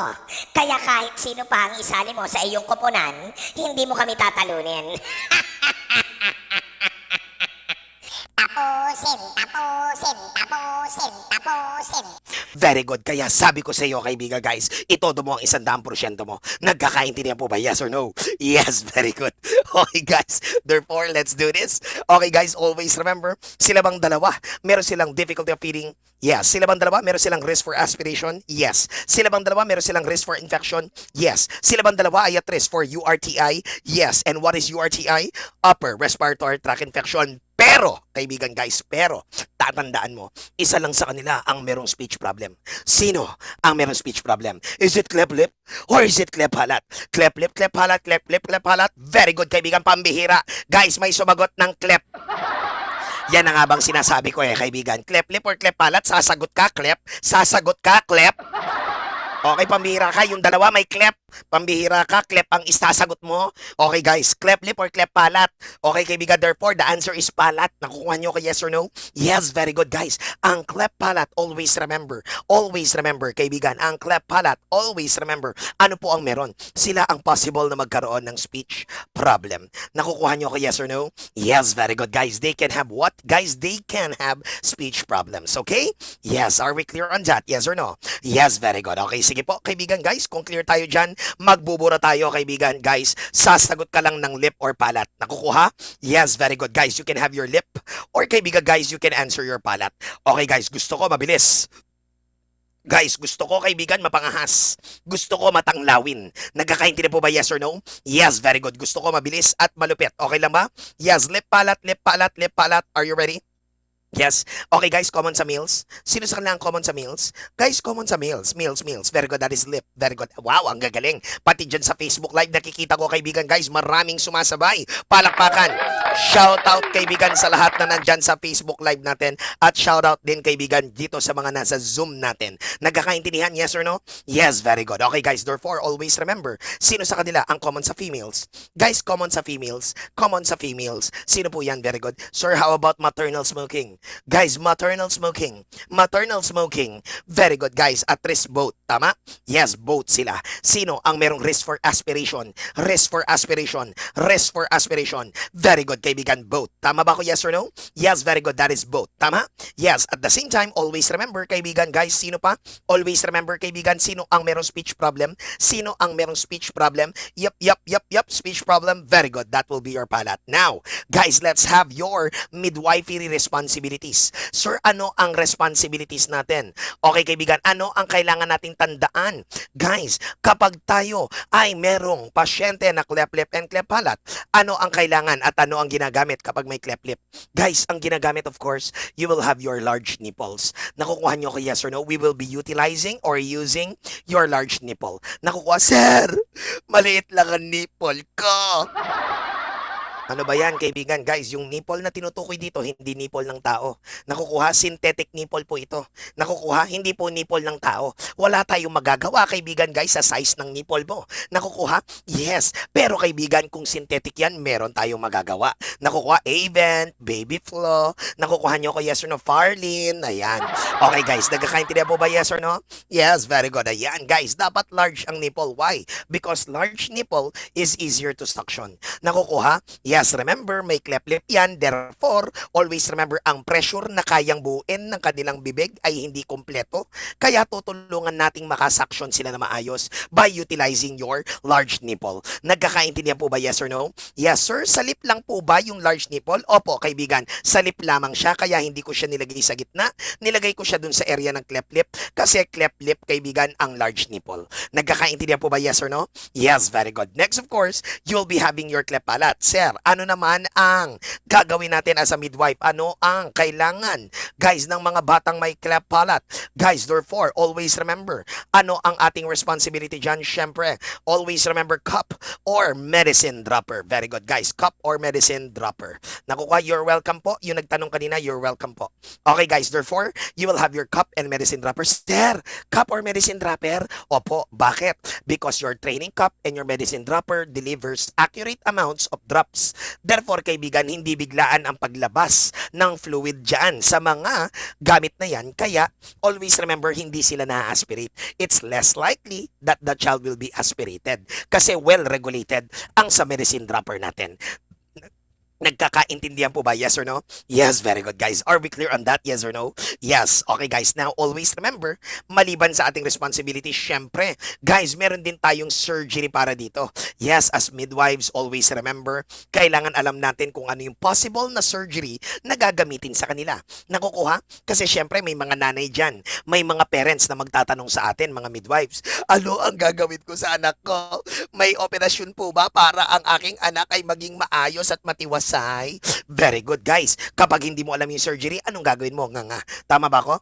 Kaya kahit sino pa ang isali mo sa iyong koponan, hindi mo kami tatalunin. Tapusin. Very good. Kaya sabi ko sa iyo, kaibigan, guys, itodo mo ang 100% mo. Nagkakaintindihan po ba? Yes or no? Yes, very good. Okay, guys. Therefore, let's do this. Okay, guys, always remember, sila bang dalawa, meron silang difficulty of feeding? Yes. Sila bang dalawa, meron silang risk for aspiration? Yes. Sila bang dalawa, meron silang risk for infection? Yes. Sila bang dalawa ay at risk for URTI? Yes. And what is URTI? Upper Respiratory Tract Infection. Pero, kaibigan, guys, tatandaan mo, isa lang sa kanila ang merong speech problem. Sino ang merong speech problem? Is it cleft lip or is it cleft halat? Cleft lip, cleft halat, cleft lip, cleft halat. Very good, kaibigan, pambihira. Guys, may sumagot ng cleft. Yan ang nga bang sinasabi ko kaibigan. Cleft lip or cleft halat? Sasagot ka, cleft. Sasagot ka, cleft. Okay, pambihira ka. Yung dalawa may cleft. Pambihira ka, cleft ang isasagot mo. Okay, guys, cleft lip or cleft palat? Okay, kaibigan, therefore, the answer is palat. Nakukuha nyo ko, yes or no? Yes, very good, guys. Ang cleft palat, always remember, kaibigan, ang cleft palat, always remember, ano po ang meron? Sila ang possible na magkaroon ng speech problem. Nakukuha nyo ko, yes or no? Yes, very good, guys. They can have what? Guys, they can have speech problems, okay? Yes, are we clear on that? Yes or no? Yes, very good. Okay, sige po, kaibigan, guys, kung clear tayo dyan, magbubura tayo, kaibigan, guys. Sasagot ka lang ng lip or palat. Nakukuha? Yes, very good, guys. You can have your lip or, kaibigan, guys, you can answer your palat. Okay, guys, gusto ko mabilis. Guys, gusto ko, kaibigan, mapangahas. Gusto ko matanglawin. Nagkakaintindihan po ba, yes or no? Yes, very good. Gusto ko mabilis at malupit. Okay lang ba? Yes, lip palat, lip palat, lip palat. Are you ready? Yes. Okay guys, common sa meals. Sino sa kanila ang common sa meals? Guys, common sa meals. Meals. Very good. That is lip. Very good. Wow, ang gagaling. Pati dyan sa Facebook Live, nakikita ko kaibigan guys, maraming sumasabay. Palakpakan. Shout out kaibigan sa lahat na nandyan sa Facebook Live natin. At shout out din kaibigan dito sa mga nasa Zoom natin. Nagkakaintindihan, yes or no? Yes, very good. Okay guys, therefore, always remember, sino sa kanila ang common sa females? Guys, common sa females. Common sa females. Sino po yan? Very good. Sir, how about maternal smoking? Guys, maternal smoking. Maternal smoking. Very good, guys. At risk both. Tama? Yes, both sila. Sino ang merong risk for aspiration? Risk for aspiration. Risk for aspiration. Very good, kaibigan. Both. Tama ba ko? Yes or no? Yes, very good. That is both. Tama? Yes. At the same time, always remember, kaibigan, guys, sino pa? Always remember, kaibigan, sino ang merong speech problem? Sino ang merong speech problem? Yup. Speech problem. Very good. That will be your palat. Now, guys, let's have your midwifery responsibilities. Sir, ano ang responsibilities natin? Okay, kaibigan, ano ang kailangan nating tandaan? Guys, kapag tayo ay merong pasyente na cleft lip and cleft palate, ano ang kailangan at ano ang ginagamit kapag may cleft lip? Guys, ang ginagamit, of course, you will have your large nipples. Nakukuha nyo ko yes or no? We will be utilizing or using your large nipple. Nakukuha, sir, maliit lang ang nipple ko. Ano ba yan, kaibigan? Guys, yung nipple na tinutukoy dito, hindi nipple ng tao. Nakukuha, synthetic nipple po ito. Nakukuha, hindi po nipple ng tao. Wala tayong magagawa, kaibigan, guys, sa size ng nipple mo. Nakukuha, yes. Pero kaibigan, kung synthetic yan, meron tayong magagawa. Nakukuha, Avent, Baby Flo. Nakukuha nyo ko yes or no, Farlin. Ayan. Okay, guys, nagkakaintindihan po ba yes or no? Yes, very good. Ayan, guys, dapat large ang nipple. Why? Because large nipple is easier to suction. Nakukuha, yes, remember, may cleft lip yan. Therefore, always remember, ang pressure na kayang buuin ng kanilang bibig ay hindi kompleto. Kaya tutulungan nating makasuction sila na maayos by utilizing your large nipple. Nagkakaintindihan po ba yes or no? Yes, sir. Sa lip lang po ba yung large nipple? Opo, kaibigan. Sa lip lamang siya, kaya hindi ko siya nilagay sa gitna. Nilagay ko siya dun sa area ng cleft lip kasi cleft lip, kaibigan, ang large nipple. Nagkakaintindihan po ba yes or no? Yes, very good. Next, of course, you'll be having your cleft palate. Sir, ano naman ang gagawin natin as a midwife? Ano ang kailangan, guys, ng mga batang may cleft palate? Guys, therefore, always remember, ano ang ating responsibility dyan? Siyempre, always remember cup or medicine dropper. Very good, guys. Cup or medicine dropper. Nakukuha, you're welcome po. Yung nagtanong kanina, you're welcome po. Okay, guys, therefore, you will have your cup and medicine dropper. Sir, cup or medicine dropper? Opo, bakit? Because your training cup and your medicine dropper delivers accurate amounts of drops. Therefore, kaibigan, hindi biglaan ang paglabas ng fluid dyan sa mga gamit na yan. Kaya, always remember, hindi sila na-aspirate. It's less likely that the child will be aspirated kasi well-regulated ang sa medicine dropper natin. Nagkakaintindihan po ba? Yes or no? Yes, very good, guys. Are we clear on that? Yes or no? Yes. Okay, guys. Now, always remember, maliban sa ating responsibility, syempre, guys, meron din tayong surgery para dito. Yes, as midwives, always remember, kailangan alam natin kung ano yung possible na surgery na gagamitin sa kanila. Nakukuha? Kasi syempre, may mga nanay dyan. May mga parents na magtatanong sa atin, mga midwives, ano ang gagawin ko sa anak ko? May operasyon po ba para ang aking anak ay maging maayos at matiwas? Very good, guys. Kapag hindi mo alam yung surgery, anong gagawin mo? Nga. Tama ba ko?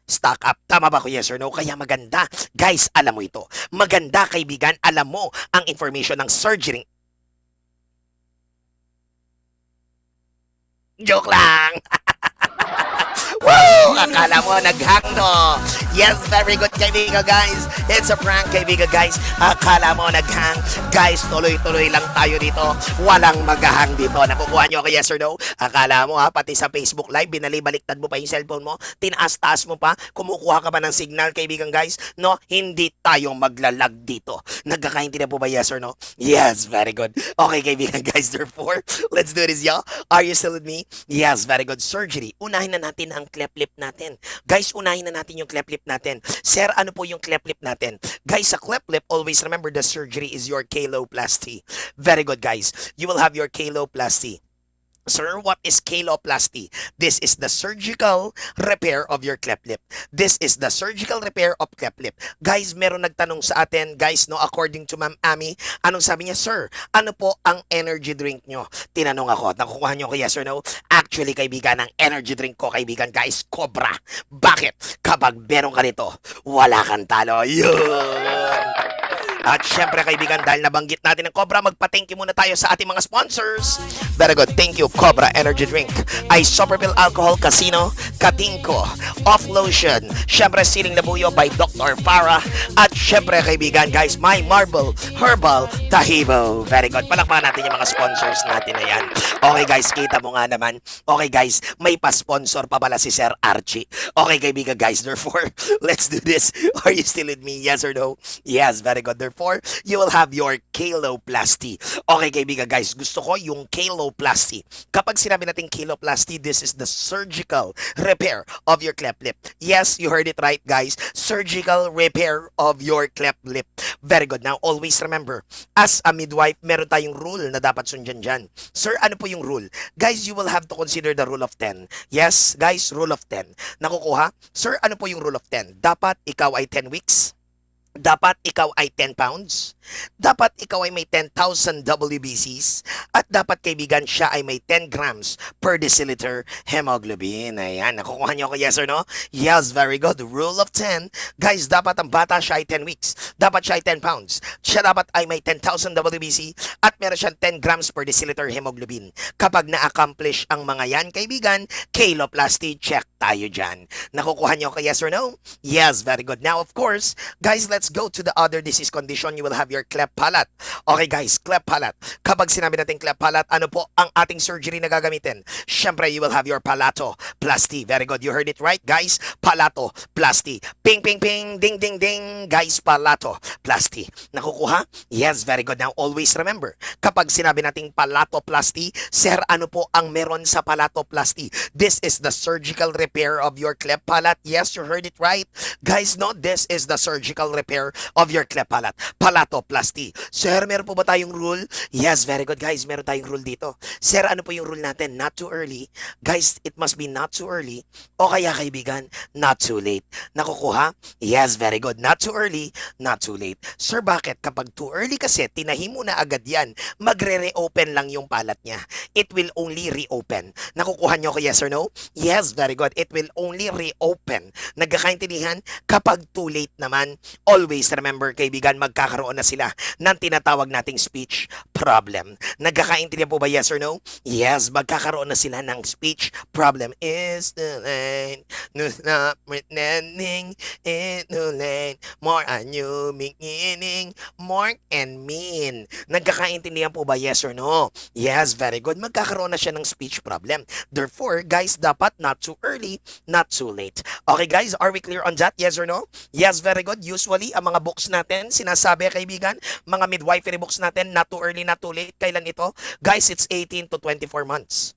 Stock up. Tama ba ko? Yes or no? Kaya maganda. Guys, alam mo ito. Maganda, kaibigan. Alam mo ang information ng surgery. Joke lang. Woo! Akala mo naghang, no? Yes, very good, kaibigan, guys. It's a prank, kaibigan, guys. Akala mo naghang. Guys, tuloy-tuloy lang tayo dito. Walang maghahang dito. Nakukuha nyo ako, yes or no? Akala mo, pati sa Facebook Live, binalibaliktad mo pa yung cellphone mo, tinaas-taas mo pa, kumukuha ka ba ng signal, kaibigan, guys? No, hindi tayo maglalag dito. Nagkakaintindihan po ba, yes or no? Yes, very good. Okay, kaibigan, guys, therefore, let's do this, y'all. Are you still with me? Yes, very good. Surgery. Unahin na natin ang cleft lip natin. Guys, unahin na natin yung cleft lip natin. Sir, ano po yung cleft lip natin? Guys, sa cleft lip, always remember the surgery is your caloplasty. Very good, guys. You will have your caloplasty. Sir, what is caloplasty? This is the surgical repair of your cleft lip. This is the surgical repair of cleft lip. Guys, meron nagtanong sa atin, guys, no, according to Ma'am Ami, anong sabi niya, sir, ano po ang energy drink nyo? Tinanong ako, nakukuha nyo ko yes or no? Actually, kaibigan, ang energy drink ko, kaibigan, guys, Cobra. Bakit? Kapag meron ka nito, wala kang talo. Yun! At syempre kaibigan, dahil nabanggit natin ang Cobra, magpa-thank you muna tayo sa ating mga sponsors. Very good. Thank you, Cobra Energy Drink, Isopropyl Alcohol Casino, Katingko, Off Lotion, syempre Siling Labuyo by Dr. Farah, at syempre kaibigan guys, My Marble Herbal Tahibo. Very good. Palakpakan natin yung mga sponsors natin na yan. Okay guys, kita mo nga naman. Okay guys, may pa-sponsor pa pala si Sir Archie. Okay kaibigan guys, therefore, let's do this. Are you still with me? Yes or no? Yes, very good. Therefore, you will have your caloplasty. Okay kaibigan guys, gusto ko yung caloplasty. Kapag sinabi natin caloplasty, this is the surgical repair of your cleft lip. Yes, you heard it right guys. Surgical repair of your cleft lip. Very good. Now, always remember, as a midwife, meron tayong rule na dapat sundan dyan. Sir, ano po yung rule? Guys, you will have to consider the rule of 10. Yes, guys, rule of 10. Nakukuha? Sir, ano po yung rule of 10? Dapat ikaw ay 10 weeks. Dapat ikaw ay 10 pounds. Dapat ikaw ay may 10,000 WBCs. At dapat kaibigan siya ay may 10 grams per deciliter hemoglobin. Ayan, nakukuha niyo ako yes or no? Yes, very good. Rule of 10. Guys, dapat ang bata siya ay 10 weeks. Dapat siya ay 10 pounds. Siya dapat ay may 10,000 WBC at meron siyang 10 grams per deciliter hemoglobin. Kapag na-accomplish ang mga yan, kaibigan, caloplasty, check tayo dyan. Nakukuha niyo ako yes or no? Yes, very good. Now, of course, guys, let's go to the other disease condition. You will have your cleft palate. Okay guys, cleft palate. Kapag sinabi natin cleft palate, ano po ang ating surgery na gagamitin? Syempre, you will have your palatoplasty. Very good. You heard it right, guys. Palatoplasty. Ping, ping, ping. Ding, ding, ding. Guys, palatoplasty. Nakukuha? Yes, very good. Now, always remember, kapag sinabi nating palatoplasty, sir, ano po ang meron sa palatoplasty? This is the surgical repair of your cleft palate. Yes, you heard it right. Guys, no, this is the surgical repair of your cleft palate. Palatoplasty. Sir, meron po ba tayong rule? Yes, very good guys. Meron tayong rule dito. Sir, ano po yung rule natin? Not too early. Guys, it must be not too early. O kaya kaibigan, not too late. Nakukuha? Yes, very good. Not too early, not too late. Sir, bakit? Kapag too early kasi, tinahi mo na agad yan. Magre-reopen lang yung palat niya. It will only reopen. Nakukuha niyo ko yes or no? Yes, very good. It will only reopen. Nagkakaintindihan? Kapag too late naman, always remember kaibigan, magkakaroon na sila ng tinatawag nating speech problem. Nagkakaintindihan po ba yes or no? Yes, magkakaroon na sila ng speech problem. Is the line, no not pretending, is the line, more on you beginning, more and mean. Nagkakaintindihan po ba yes or no? Yes, very good. Magkakaroon na siya ng speech problem. Therefore, guys, dapat not too early, not too late. Okay guys, are we clear on that? Yes or no? Yes, very good. Usually, ang mga books natin, sinasabi kaibigan, mga midwifery books natin, not too early, not too late. Kailan ito? Guys, it's 18 to 24 months.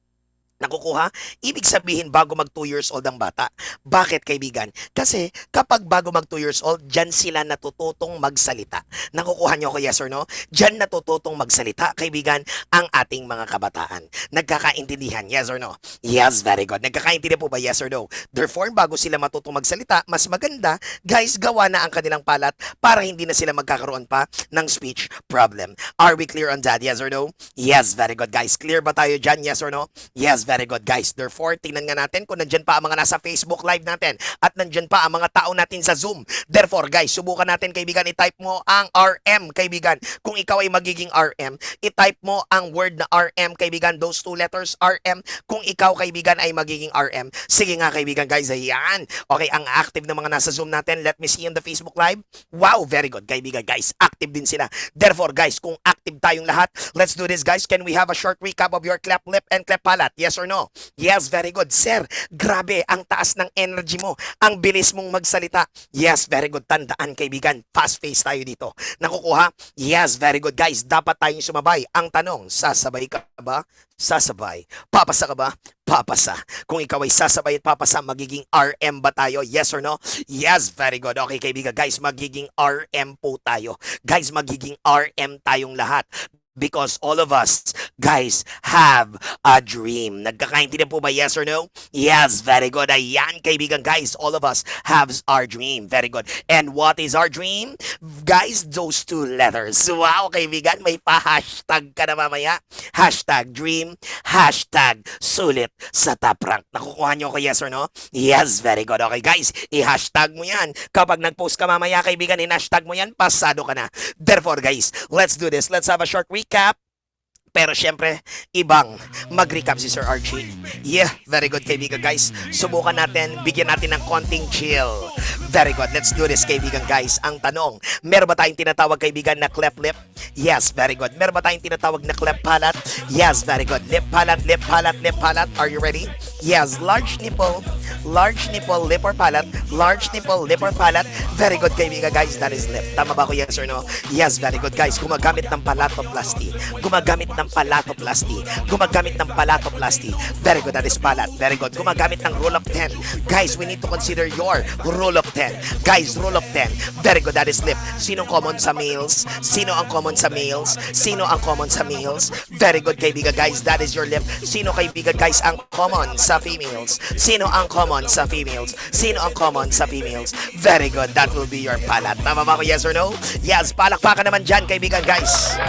Nakukuha? Ibig sabihin bago mag 2 years old ang bata. Bakit kaibigan? Kasi kapag bago mag 2 years old, dyan sila natututong magsalita. Nakukuha niyo ko yes or no? Dyan natututong magsalita, kaibigan, ang ating mga kabataan. Nagkakaintindihan, yes or no? Yes, very good. Nagkakaintindihan po ba yes or no? Therefore, bago sila matutong magsalita, mas maganda, guys, gawa na ang kanilang palat para hindi na sila magkakaroon pa ng speech problem. Are we clear on that? Yes or no? Yes, very good guys. Clear ba tayo dyan? Yes or no? Yes, very good guys. Therefore, tingnan nga natin kung nandyan pa ang mga nasa Facebook Live natin at nandyan pa ang mga tao natin sa Zoom. Therefore, guys, subukan natin kaibigan, i-type mo ang RM kaibigan. Kung ikaw ay magiging RM, i-type mo ang word na RM kaibigan, those 2 letters RM. Kung ikaw kaibigan ay magiging RM, sige nga kaibigan guys, ayan. Okay, ang active ng mga nasa Zoom natin, let me see on the Facebook Live. Wow, very good kaibigan guys, active din sila. Therefore, guys, kung active tayong lahat, let's do this guys. Can we have a short recap of your cleft lip and cleft palate? Yes or no? Yes, very good. Sir, grabe, ang taas ng energy mo. Ang bilis mong magsalita. Yes, very good. Tandaan, kaibigan, fast face tayo dito. Nakukuha? Yes, very good. Guys, dapat tayong sumabay. Ang tanong, sasabay ka ba? Sasabay. Papasa ka ba? Papasa. Kung ikaw ay sasabay at papasa, magiging RM ba tayo? Yes or no? Yes, very good. Okay, kaibigan, guys, magiging RM po tayo. Guys, magiging RM tayong lahat. Because all of us, guys, have a dream. Nagkakaintindihan po ba? Yes or no? Yes, very good. Ayan, kaibigan, guys, all of us have our dream. Very good. And what is our dream? Guys, those two letters. Wow, kaibigan, may pa-hashtag ka na mamaya. Hashtag dream, hashtag sulit sa top rank. Nakukuha nyo ko yes or no? Yes, very good. Okay, guys, i-hashtag mo yan. Kapag nag-post ka mamaya, kaibigan, in-hashtag mo yan, pasado ka na. Therefore, guys, let's do this. Let's have a short recap. Pero syempre, ibang mag-recap si Sir Archie. Yeah, very good kaibigan guys. Subukan natin, bigyan natin ng konting chill. Very good, let's do this kaibigan guys. Ang tanong, meron ba tayong tinatawag kaibigan na cleft lip? Yes, very good. Meron ba tayong tinatawag na cleft palate? Yes, very good. Lip palate, lip palate, lip palate. Are you ready? Yes, large nipple, lip or palate, large nipple, lip or palate. Very good kaibigan guys, that is lip. Tama ba ko yes or no? Yes, very good guys. Gumagamit ng palatoplasty. Gumagamit ng palatoplasty. Gumagamit ng palatoplasty. Very good, that is palat. Very good. Gumagamit ng rule of 10. Guys, we need to consider your rule of 10. Guys, rule of 10. Very good, that is lip. Sino common sa males? Sino ang common sa males? Sino ang common sa males? Very good kaibigan guys, that is your lip. Sino kaibigan guys ang common sa females? Sino ang common sa females? Sino ang common sa females? Very good, that will be your palat. Tama ba ko yes or no? Yes, palakpakan naman dyan kaibigan guys.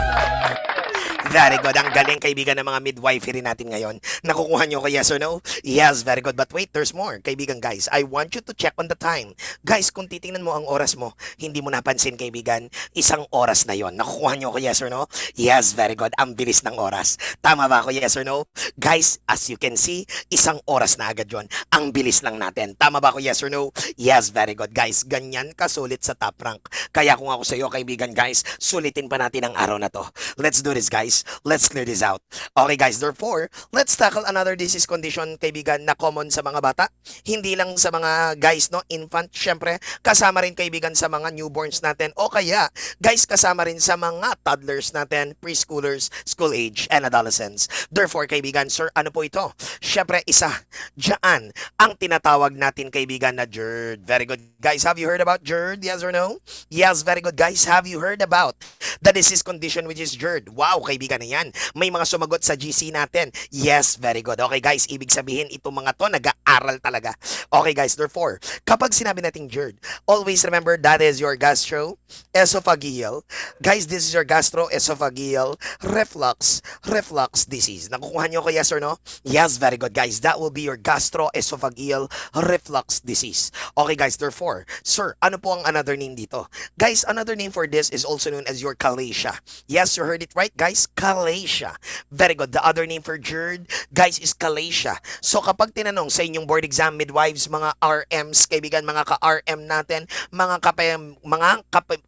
Very good. Ang galing kaibigan ng mga midwifery natin ngayon. Nakukuha nyo ko yes or no? Yes, very good. But wait, there's more. Kaibigan guys, I want you to check on the time. Guys, kung titingnan mo ang oras mo, hindi mo napansin kaibigan, isang oras na yon. Nakukuha nyo ko yes or no? Yes, very good. Ang bilis ng oras. Tama ba ako yes or no? Guys, as you can see, isang oras na agad yon. Ang bilis lang natin. Tama ba ako yes or no? Yes, very good. Guys, ganyan kasulit sa top rank. Kaya kung ako sa iyo kaibigan guys, sulitin pa natin ang araw na to. Let's do this guys. Let's clear this out. Okay guys, therefore, let's tackle another disease condition kaibigan na common sa mga bata. Hindi lang sa mga guys, no, infant, syempre, kasama rin kaibigan sa mga newborns natin o kaya, guys, kasama rin sa mga toddlers natin, preschoolers, school age, and adolescents. Therefore, kaibigan, sir, ano po ito? Syempre, isa, dyan, ang tinatawag natin kaibigan na GERD. Very good. Guys, have you heard about GERD? Yes or no? Yes, very good. Guys, have you heard about the disease condition which is GERD? Wow, kaibigan na yan. May mga sumagot sa GC natin. Yes, very good. Okay guys, ibig sabihin itong mga to nag-aaral talaga. Okay guys, therefore, kapag sinabi nating GERD, always remember that is your gastroesophageal. Guys, this is your gastroesophageal reflux disease. Nakukuha nyo ko yes or no? Yes, very good guys. That will be your gastroesophageal reflux disease. Okay guys, therefore, sir, ano po ang another name dito? Guys, another name for this is also known as your calatia. Yes, you heard it right guys, calatia. Very good. The other name for GERD, guys, is calatia. So kapag tinanong sa inyong board exam midwives, mga RMs, kaibigan, mga ka-RM natin, mga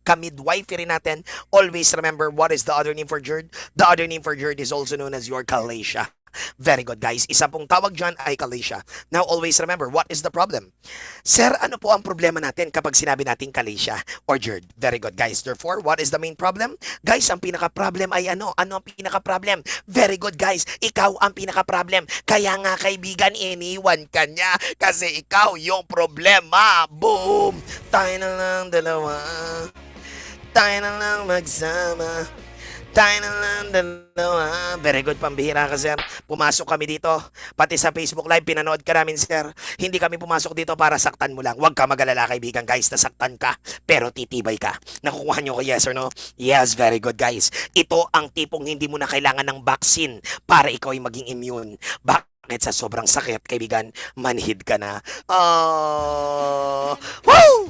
ka-midwifery natin, always remember what is the other name for GERD? The other name for GERD is also known as your calatia. Very good guys. Isa pong tawag dyan ay calatia. Now always remember, what is the problem? Sir, ano po ang problema natin kapag sinabi natin calatia or GERD? Very good guys. Therefore, what is the main problem? Guys, ang pinaka-problem ay ano? Ano ang pinaka-problem? Very good guys. Ikaw ang pinaka-problem. Kaya nga kaibigan, iniwan ka niya kasi ikaw yung problema. Boom! Tayo na lang dalawa. Tayo na lang magsama. Tayo na lang dalawa. Very good, pambihira ka sir. Pumasok kami dito. Pati sa Facebook Live, pinanood ka namin sir. Hindi kami pumasok dito para saktan mo lang. Huwag ka mag-alala kaibigan guys, nasaktan ka. Pero titibay ka. Nakukuha nyo ko yes or no? Yes, very good guys. Ito ang tipong hindi mo na kailangan ng vaccine para ikaw ay maging immune. Bakit sa sobrang sakit kaibigan, manhid ka na. Oh! Woo!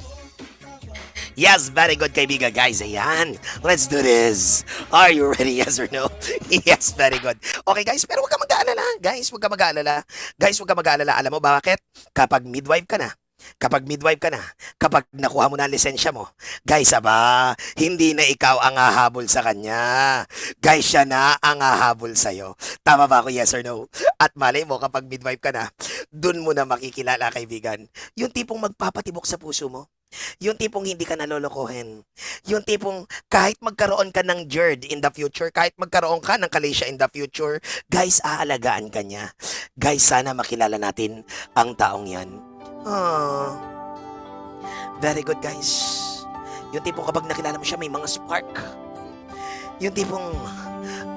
Yes, very good kaibigan guys. Ayan. Let's do this. Are you ready? Yes or no? Yes, very good. Okay guys, pero huwag ka mag-aalala. Guys, huwag ka mag-aalala. Guys, huwag ka mag-aalala. Alam mo bakit? Kapag midwife ka na, kapag nakuha mo na ang lisensya mo, guys, hindi na ikaw ang hahabol sa kanya. Guys, siya na ang hahabol sa'yo. Tama ba ako, yes or no? At malay mo, kapag midwife ka na, dun mo na makikilala, kaibigan, yung tipong magpapatibok sa puso mo. Yung tipong hindi ka nalolokohin. Yung tipong kahit magkaroon ka ng GERD in the future, kahit magkaroon ka ng calatia in the future, guys, aalagaan ka niya. Guys, sana makilala natin ang taong yan. Oh, very good guys. Yung tipong kapag nakilala mo siya, may mga spark. Yung tipong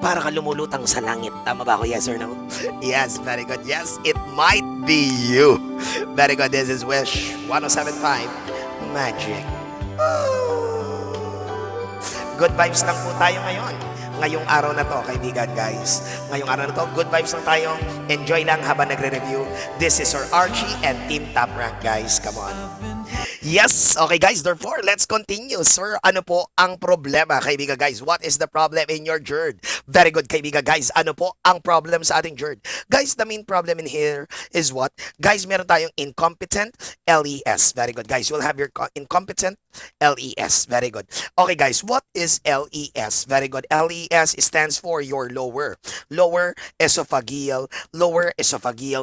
Para ka lumulutang sa langit. Tama ba ako? Yes or no? Yes, very good. Yes, it might be you. Very good. This is Wish 107.5 Magic. Good vibes lang po tayo ngayon. Ngayong araw na to, kaibigan guys. Ngayong araw na to, good vibes lang tayo. Enjoy lang habang nagre-review. This is Sir Archie and Team Top Rank, guys. Come on. Yes, okay guys, therefore, let's continue. Sir, ano po ang problema, kaibigan guys? What is the problem in your journey? Very good, kaibigan guys. Ano po ang problem sa ating journey? Guys, the main problem in here is what? Guys, meron tayong incompetent LES. Very good, guys. You'll have your incompetent LES. Very good. Okay guys, what is LES? Very good. LES stands for your lower esophageal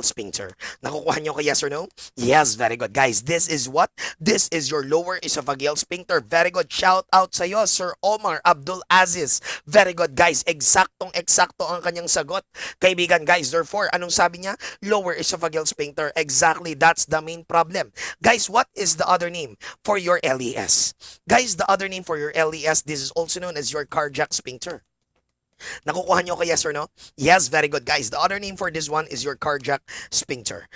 sphincter. Nakukuha nyo ko yes or no? Yes, very good guys. This is what? This is your lower esophageal sphincter. Very good. Shout out sa iyo, Sir Omar Abdul Aziz. Very good guys. Eksaktong-eksakto ang kanyang sagot. Kaibigan guys, therefore, anong sabi niya? Lower esophageal sphincter. Exactly. That's the main problem. Guys, what is the other name for your LES? Guys, the other name for your LES, this is also known as your cardiac sphincter. Nakukuha nyo ko yes or no? Yes, very good guys. The other name for this one is your cardiac sphincter.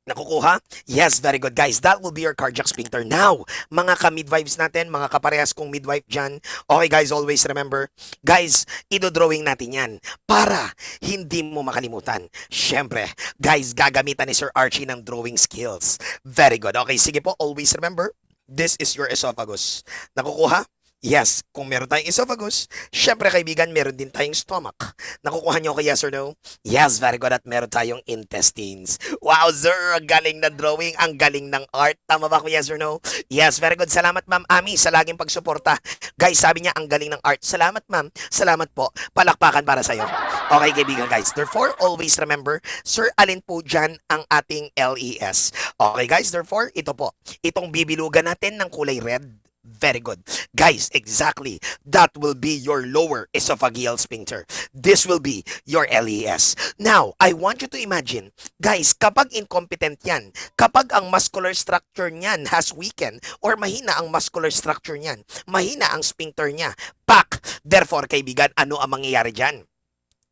Nakukuha? Yes, very good guys. That will be your cardiac sphincter. Now, mga ka-midwives natin, mga kaparehas kong midwife dyan, okay guys, always remember, guys, idodrawing natin yan para hindi mo makalimutan. Siyempre, guys, gagamitan ni Sir Archie ng drawing skills. Very good. Okay, sige po, always remember, this is your esophagus. Nakukuha? Yes, kung meron tayong esophagus, syempre kaibigan, meron din tayong stomach. Nakukuha nyo ko yes or no? Yes, very good. At meron tayong intestines. Wow, sir, ang galing na drawing, ang galing ng art. Tama ba ko yes or no? Yes, very good. Salamat Ma'am Ami sa laging pagsuporta. Guys, sabi niya, ang galing ng art. Salamat ma'am. Salamat po. Palakpakan para sa'yo. Okay kaibigan guys. Therefore, always remember, sir, alin po dyan ang ating LES? Okay guys, therefore, ito po. Itong bibilugan natin ng kulay red. Very good. Guys, exactly. That will be your lower esophageal sphincter. This will be your LES. Now, I want you to imagine, guys, kapag incompetent yan, kapag ang muscular structure niyan has weakened or mahina ang muscular structure niyan, mahina ang sphincter niya, pak! Therefore, kaibigan, ano ang mangyayari dyan?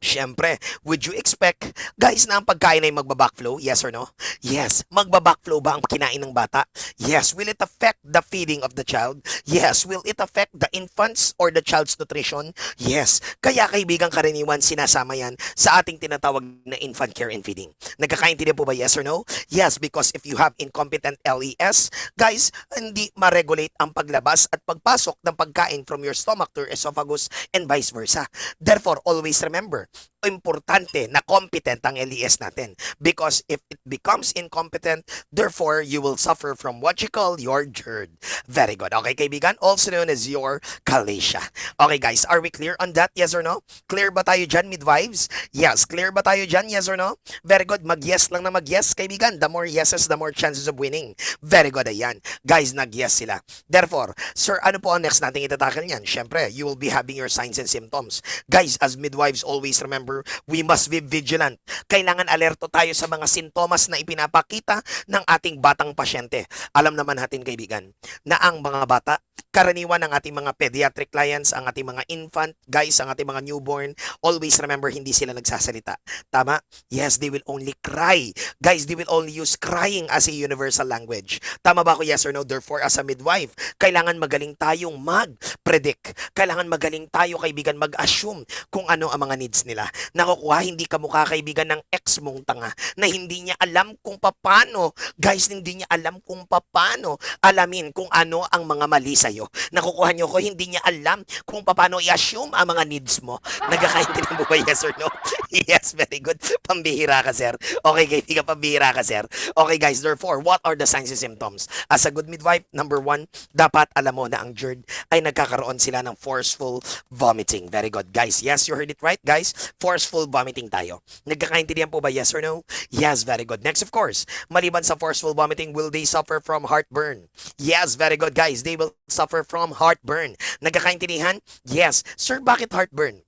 Siyempre, would you expect, guys, na ang pagkain ay magbabackflow? Yes or no? Yes. Magbabackflow ba ang kinain ng bata? Yes. Will it affect the feeding of the child? Yes. Will it affect the infant's or the child's nutrition? Yes. Kaya kaibigan karaniwan, sinasama yan sa ating tinatawag na infant care and feeding. Nagkakaintindihan po ba yes or no? Yes, because if you have incompetent LES, guys, hindi ma-regulate ang paglabas at pagpasok ng pagkain from your stomach to your esophagus and vice versa. Therefore, always remember, importante na competent ang LES natin. Because if it becomes incompetent, therefore, you will suffer from what you call your GERD. Very good. Okay, kaibigan? Also known as your chalacia. Okay, guys, are we clear on that? Yes or no? Clear ba tayo dyan, midwives? Yes. Clear ba tayo dyan? Yes or no? Very good. Mag-yes lang na mag-yes, kaibigan. The more yeses, the more chances of winning. Very good. Ayan. Guys, nag-yes sila. Therefore, sir, ano po ang next nating itatakil niyan? Siyempre, you will be having your signs and symptoms. Guys, as midwives, always remember, we must be vigilant. Kailangan alerto tayo sa mga sintomas na ipinapakita ng ating batang pasyente. Alam naman natin kaibigan, na ang mga bata, karaniwan ng ating mga pediatric clients, ang ating mga infant, guys, ang ating mga newborn, always remember, hindi sila nagsasalita. Tama? Yes, they will only cry. Guys, they will only use crying as a universal language. Tama ba ako? Yes or no? Therefore, as a midwife, kailangan magaling tayong mag-predict. Kailangan magaling tayo, kaibigan, mag-assume kung ano ang mga needs nila. Nakukuha, hindi ka mukha kaibigan ng ex mong tanga na hindi niya alam kung paano, guys, hindi niya alam kung paano alamin kung ano ang mga mali sa'yo. Nakukuha niyo ko, hindi niya alam kung paano i-assume ang mga needs mo. Nagkakaintindihan mo ba yes or no? Yes, very good. Pambihira ka, sir. Okay, kaibigan, pambihira ka, sir. Okay, guys, therefore, what are the signs and symptoms? As a good midwife, number 1, dapat alam mo na ang GERD ay nagkakaroon sila ng forceful vomiting. Very good, guys. Yes, you heard it right, guys. Forceful vomiting tayo. Nagkakaintindihan po ba yes or no? Yes, very good. Next, of course, maliban sa forceful vomiting, will they suffer from heartburn? Yes, very good, guys. They will suffer from heartburn. Nagkakaintindihan? Yes. Sir, bakit heartburn?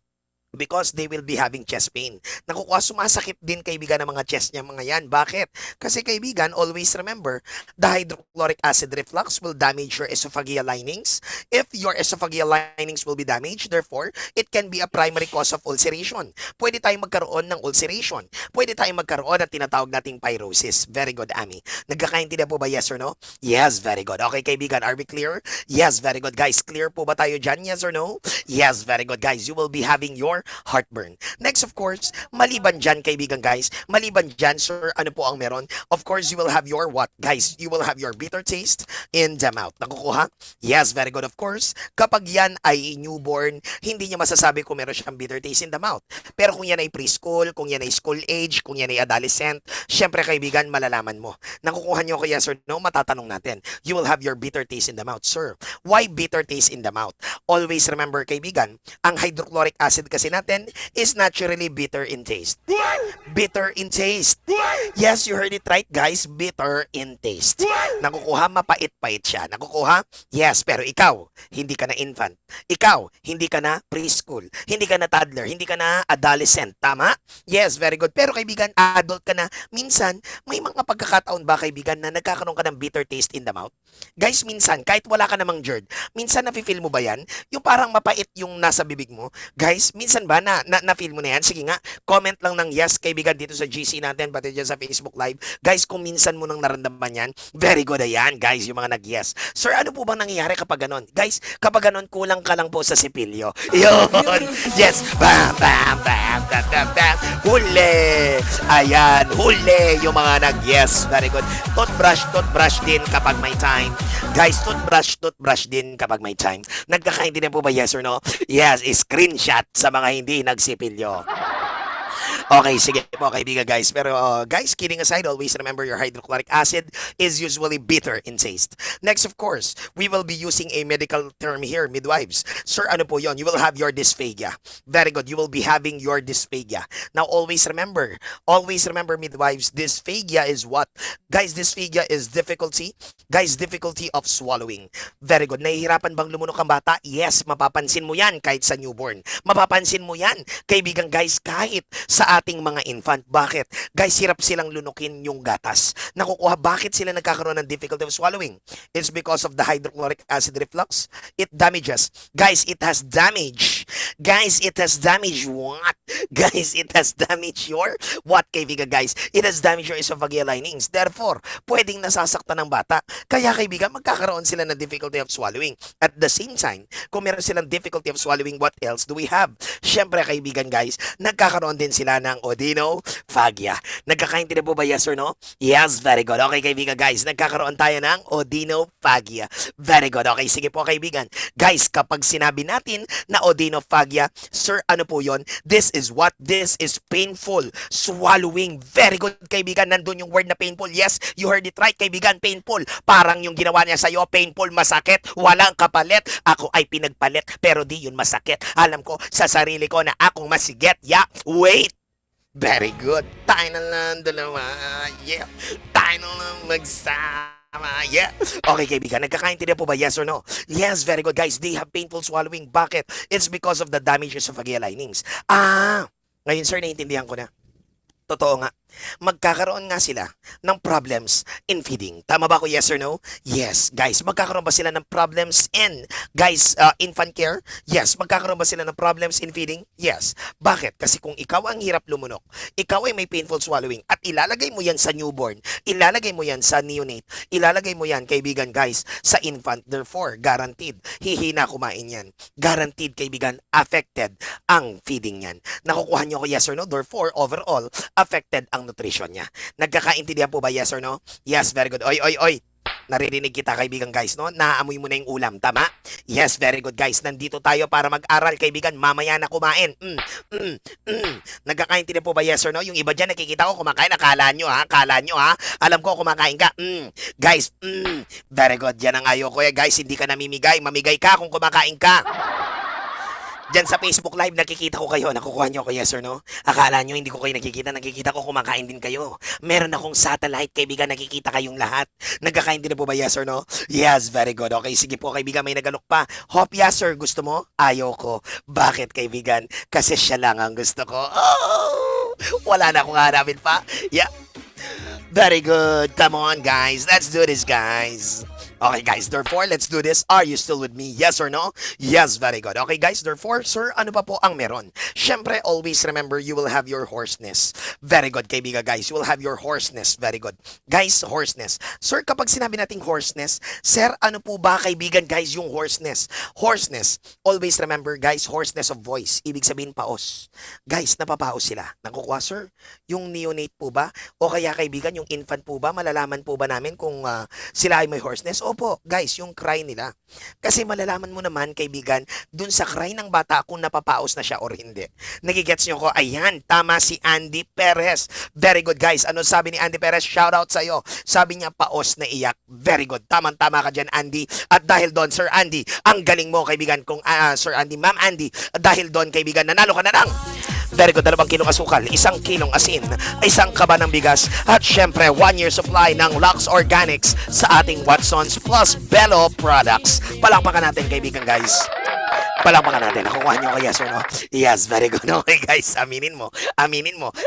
because they will be having chest pain. Nakukuha, sumasakit din kaibigan ng mga chest niya mga yan. Bakit? Kasi kaibigan, always remember, the hydrochloric acid reflux will damage your esophageal linings. If your esophageal linings will be damaged, therefore, it can be a primary cause of ulceration. Pwede tayong magkaroon ng ulceration. Pwede tayong magkaroon ng tinatawag nating pyrosis. Very good, Ami. Nagkakaintindihan po ba yes or no? Yes, very good. Okay, kaibigan, are we clear? Yes, very good. Guys, clear po ba tayo dyan? Yes or no? Yes, very good, guys. You will be having your heartburn. Next, of course, maliban dyan, kaibigan, guys. Maliban dyan, sir, ano po ang meron? Of course, you will have your what? Guys, you will have your bitter taste in the mouth. Nakukuha? Yes, very good, of course. Kapag yan ay newborn, hindi niya masasabi kung meron siyang bitter taste in the mouth. Pero kung yan ay preschool, kung yan ay school age, kung yan ay adolescent, syempre, kaibigan, malalaman mo. Nakukuha niyo ko yes or no? Matatanong natin. You will have your bitter taste in the mouth, sir. Why bitter taste in the mouth? Always remember, kaibigan, ang hydrochloric acid kasi natin is naturally bitter in taste. Bitter in taste. Yes, you heard it right, guys. Bitter in taste. Nakukuha, mapait-pait siya. Nakukuha? Yes, pero ikaw, hindi ka na infant. Ikaw, hindi ka na preschool. Hindi ka na toddler. Hindi ka na adolescent. Tama? Yes, very good. Pero kaibigan, adult ka na. Minsan, may mga pagkakataon ba, kaibigan, na nagkakaroon ka ng bitter taste in the mouth? Guys, minsan, kahit wala ka namang GERD, minsan na-feel mo ba yan? Yung parang mapait yung nasa bibig mo? Guys, minsan ba na-feel mo na yan? Sige nga, comment lang ng yes, kaibigan, dito sa GC natin, pati dyan sa Facebook Live. Guys, kung minsan mo nang naramdaman yan, very good, ayan, guys, yung mga nag-yes. Sir, ano po bang nangyayari kapag ganon? Guys, kapag ganon, kulang ka lang po sa sipilyo. Yun! Yes! Bam, bam, bam, bam, bam, bam. Huli! Ayan, huli yung mga nag-yes. Very good. Toothbrush din kapag may time. Guys, toothbrush din kapag may time. Nagkakaintindihan po ba yes or no? Yes, screenshot sa mga hindi nagsipilyo. Okay, sige po kaibigan guys. Pero guys, kidding aside, always remember your hydrochloric acid is usually bitter in taste. Next, of course, we will be using a medical term here, midwives. Sir, ano po yon? You will have your dysphagia. Very good. You will be having your dysphagia. Now, always remember, midwives, dysphagia is what? Guys, dysphagia is difficulty. Guys, difficulty of swallowing. Very good. Nahihirapan bang lumunok ang bata? Yes, mapapansin mo yan kahit sa newborn. Mapapansin mo yan, kaibigan guys, kahit sa ating mga infant. Bakit? Guys, hirap silang lunukin yung gatas. Nakukuha, bakit sila nagkakaroon ng difficulty of swallowing? It's because of the hydrochloric acid reflux. It damages. Guys, it has damage. Guys, it has damaged what? Guys, it has damaged your what, kaibigan guys? It has damaged your esophageal linings. Therefore, pwedeng nasasaktan ng bata. Kaya kaibigan, magkakaroon sila ng difficulty of swallowing. At the same time, kung meron silang difficulty of swallowing, what else do we have? Syempre kaibigan guys, nagkakaroon din sila ng odinophagia. Nagkakaintindihan po ba yes or no? Yes, very good. Okay kaibigan guys, nagkakaroon tayo ng odinophagia. Very good. Okay, sige po kaibigan. Guys, kapag sinabi natin na odinophagia, sir, ano po yon? This is what? This is painful swallowing. Very good kaibigan, nandun yung word na painful. Yes, you heard it right kaibigan, painful. Parang yung ginawa niya sa'yo, painful, masakit, walang kapalit. Ako ay pinagpalit, pero di yun masakit. Alam ko sa sarili ko na akong masigit. Yeah, wait. Very good. Tayo na lang dalawa. Yeah. Tayo na lang magsama. Yeah. Okay, kaibigan. Nagkakaintindihan po ba? Yes or no? Yes, very good. Guys, they have painful swallowing. Bakit? It's because of the damage of esophageal linings. Ngayon, sir, naiintindihan ko na. Totoo nga. Magkakaroon nga sila ng problems in feeding. Tama ba ako? Yes or no? Yes. Guys, magkakaroon ba sila ng problems in, guys, infant care? Yes. Magkakaroon ba sila ng problems in feeding? Yes. Bakit? Kasi kung ikaw ang hirap lumunok, ikaw ay may painful swallowing, at ilalagay mo yan sa newborn, ilalagay mo yan sa neonate, ilalagay mo yan, kaibigan guys, sa infant, therefore, guaranteed, hihina kumain yan. Guaranteed, kaibigan, affected ang feeding yan. Nakukuha niyo ko yes or no? Therefore, overall, affected ang nutrition niya. Nagkakaintindihan po ba yes or no? Yes, very good. Oy, oy, oy. Naririnig kita kaibigan guys, no? Naaamoy mo na yung ulam, tama? Yes, very good guys. Nandito tayo para mag-aral kaibigan. Mamaya na kumain. Nagkakaintindihan po ba yes or no? Yung iba dyan nakikita ko kumakain. Akala nyo ha? Alam ko kumakain ka. Guys, very good. Yan ang ayaw ko. Guys, hindi ka namimigay. Mamigay ka kung kumakain ka. Diyan sa Facebook Live, nakikita ko kayo. Nakukuha nyo ako, yes or no? Akala nyo hindi ko kayo nakikita. Nakikita ko kumakain din kayo. Meron akong satellite, kaibigan. Nakikita kayong lahat. Nagkakain din na po ba, yes or no? Yes, very good. Okay, sige po, kaibigan. May nagalok pa. Hope, yes sir. Gusto mo? Ayaw ko. Bakit, kaibigan? Kasi siya lang ang gusto ko. Oh! Wala na akong hanapin pa. Yeah. Very good. Come on, guys. Let's do this, guys. Okay, guys. Therefore, let's do this. Are you still with me? Yes or no? Yes, very good. Okay, guys. Therefore, sir, ano pa po ang meron? Syempre, always remember, you will have your hoarseness. Very good, kaibigan, guys. You will have your hoarseness. Very good. Guys, hoarseness. Sir, kapag sinabi nating hoarseness, sir, ano po ba, kaibigan, guys, yung hoarseness? Hoarseness. Always remember, guys, hoarseness of voice. Ibig sabihin, paos. Guys, napapaos sila. Nakukuha, sir? Yung neonate po ba? O kaya, kaibigan, yung infant po ba? Malalaman po ba namin kung sila ay may hoarseness? Opo, guys, yung cry nila. Kasi malalaman mo naman, kaibigan, dun sa cry ng bata kung napapaos na siya or hindi. Nagigets nyo ko? Ayan, tama si Andy Perez. Very good, guys. Ano sabi ni Andy Perez? Shout out sa'yo. Sabi niya, paos na iyak. Very good. Tama ka dyan, Andy. At dahil doon, Sir Andy, ang galing mo, kaibigan, kung Sir Andy, Ma'am Andy, dahil doon, kaibigan, nanalo ka na lang. Very good, 2 kilong asukal, 1 kilong asin, 1 kaba ng bigas, at syempre 1 year supply ng Lux Organics sa ating Watsons plus Bello products. Palakpakan natin, kaibigan, guys. Palakpakan natin. Nakukuha nyo ko, yes or no? Yes, very good. Okay, guys, aminin mo,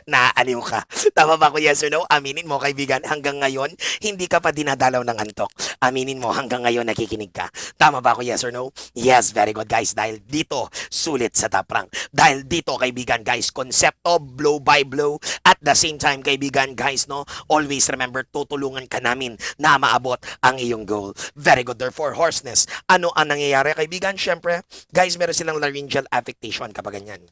naaaliw ka. Tama ba ko, yes or no? Aminin mo, kaibigan, hanggang ngayon, hindi ka pa dinadalaw ng antok. Aminin mo, hanggang ngayon, nakikinig ka. Tama ba ko, yes or no? Yes, very good, guys. Dahil dito, sulit sa Top Rank. Dahil dito, kaibigan, guys, konsepto, blow by blow. At the same time, kaibigan, guys, no, always remember, tutulungan ka namin na maabot ang iyong goal. Very good. Therefore, hoarseness. Ano ang nangyayari, kaibigan? Syempre, guys, meron silang laryngeal affectation kapag ganyan.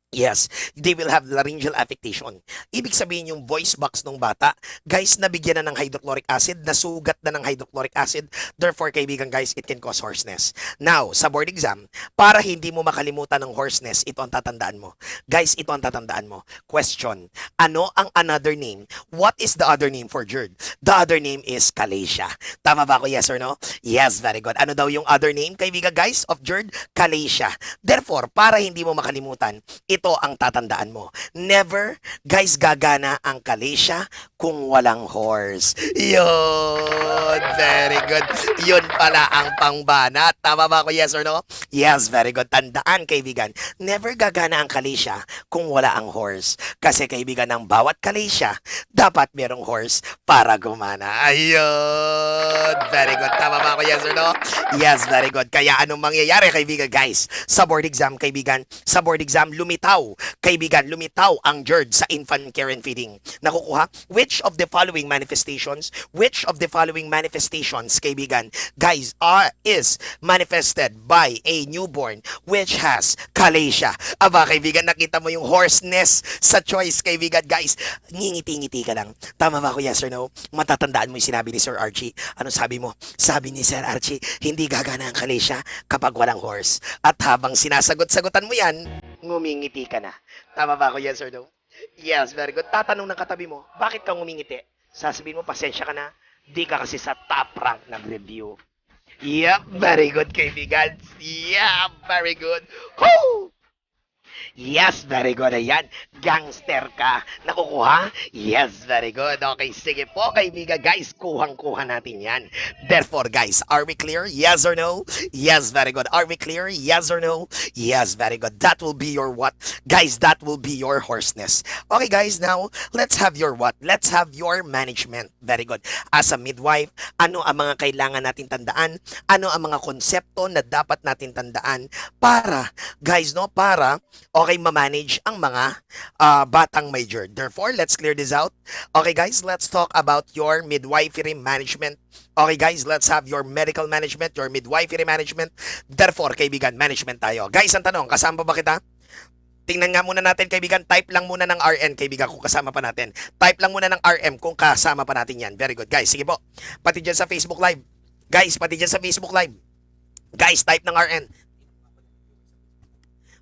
Yes, they will have laryngeal affectation. Ibig sabihin yung voice box ng bata, guys, nabigyan na ng hydrochloric acid, nasugat na ng hydrochloric acid. Therefore, kaibigan, guys, it can cause hoarseness. Now, sa board exam, para hindi mo makalimutan ng hoarseness, ito ang tatandaan mo. Guys, ito ang tatandaan mo. Question, ano ang another name? What is the other name for GERD? The other name is Calatia. Tama ba ako, yes or no? Yes, very good. Ano daw yung other name, kaibigan, guys, of GERD? Calatia. Therefore, para hindi mo makalimutan, ito ang tatandaan mo. Never, guys, gagana ang Calatia kung walang horse. Yun! Very good. Yun pala ang pangbanat. Tama ba ako, yes or no? Yes, very good. Tandaan, kaibigan, never gagana ang Calatia kung wala ang horse. Kasi, kaibigan, ng bawat Calatia, dapat merong horse para gumana. Ayun! Very good. Tama ba ako, yes or no? Yes, very good. Kaya anong mangyayari, kaibigan, guys? Sa board exam, kaibigan, sa board exam, lumitaw. Kaibigan, lumitaw ang GERD sa infant care and feeding. Nakukuha? Which of the following manifestations, kaibigan, guys, is manifested by a newborn which has Calatia? Aba, kaibigan, nakita mo yung hoarseness sa choice, kaibigan, guys. Ngingiti-ngiti ka lang. Tama ba ako, yes or no? Matatandaan mo yung sinabi ni Sir Archie. Ano sabi mo? Sabi ni Sir Archie, hindi gagana ang Calatia kapag walang horse. At habang sinasagot-sagutan mo yan, ngumingiti ka na. Tama ba ako, yes or no? Yes, very good. Tatanong ng katabi mo, bakit ka ngumingiti? Sasabihin mo, pasensya ka na, di ka kasi sa Top Rank nag-review. Yep, very good, kaibigan. Yeah, very good. Woo! Yes, very good. Ayan, gangster ka. Nakukuha? Yes, very good. Okay, sige po, kaibigan, guys. Kuhang-kuha natin yan. Therefore, guys, are we clear? Yes or no? Yes, very good. Are we clear? Yes or no? Yes, very good. That will be your what? Guys, that will be your hoarseness. Okay, guys, now, let's have your what? Let's have your management. Very good. As a midwife, ano ang mga kailangan natin tandaan? Ano ang mga konsepto na dapat natin tandaan para, guys, no, para, okay, ma-manage ang mga batang may GERD. Therefore, let's clear this out. Okay, guys, let's talk about your midwifery management. Okay, guys, let's have your medical management, your midwifery management. Therefore, kaibigan, management tayo. Guys, ang tanong, kasama ba kita? Tingnan nga muna natin, kaibigan. Type lang muna ng RN, kaibigan, kung kasama pa natin. Type lang muna ng RM kung kasama pa natin yan. Very good, guys. Sige po. Pati dyan sa Facebook Live. Guys, pati dyan sa Facebook Live. Guys, type ng RN.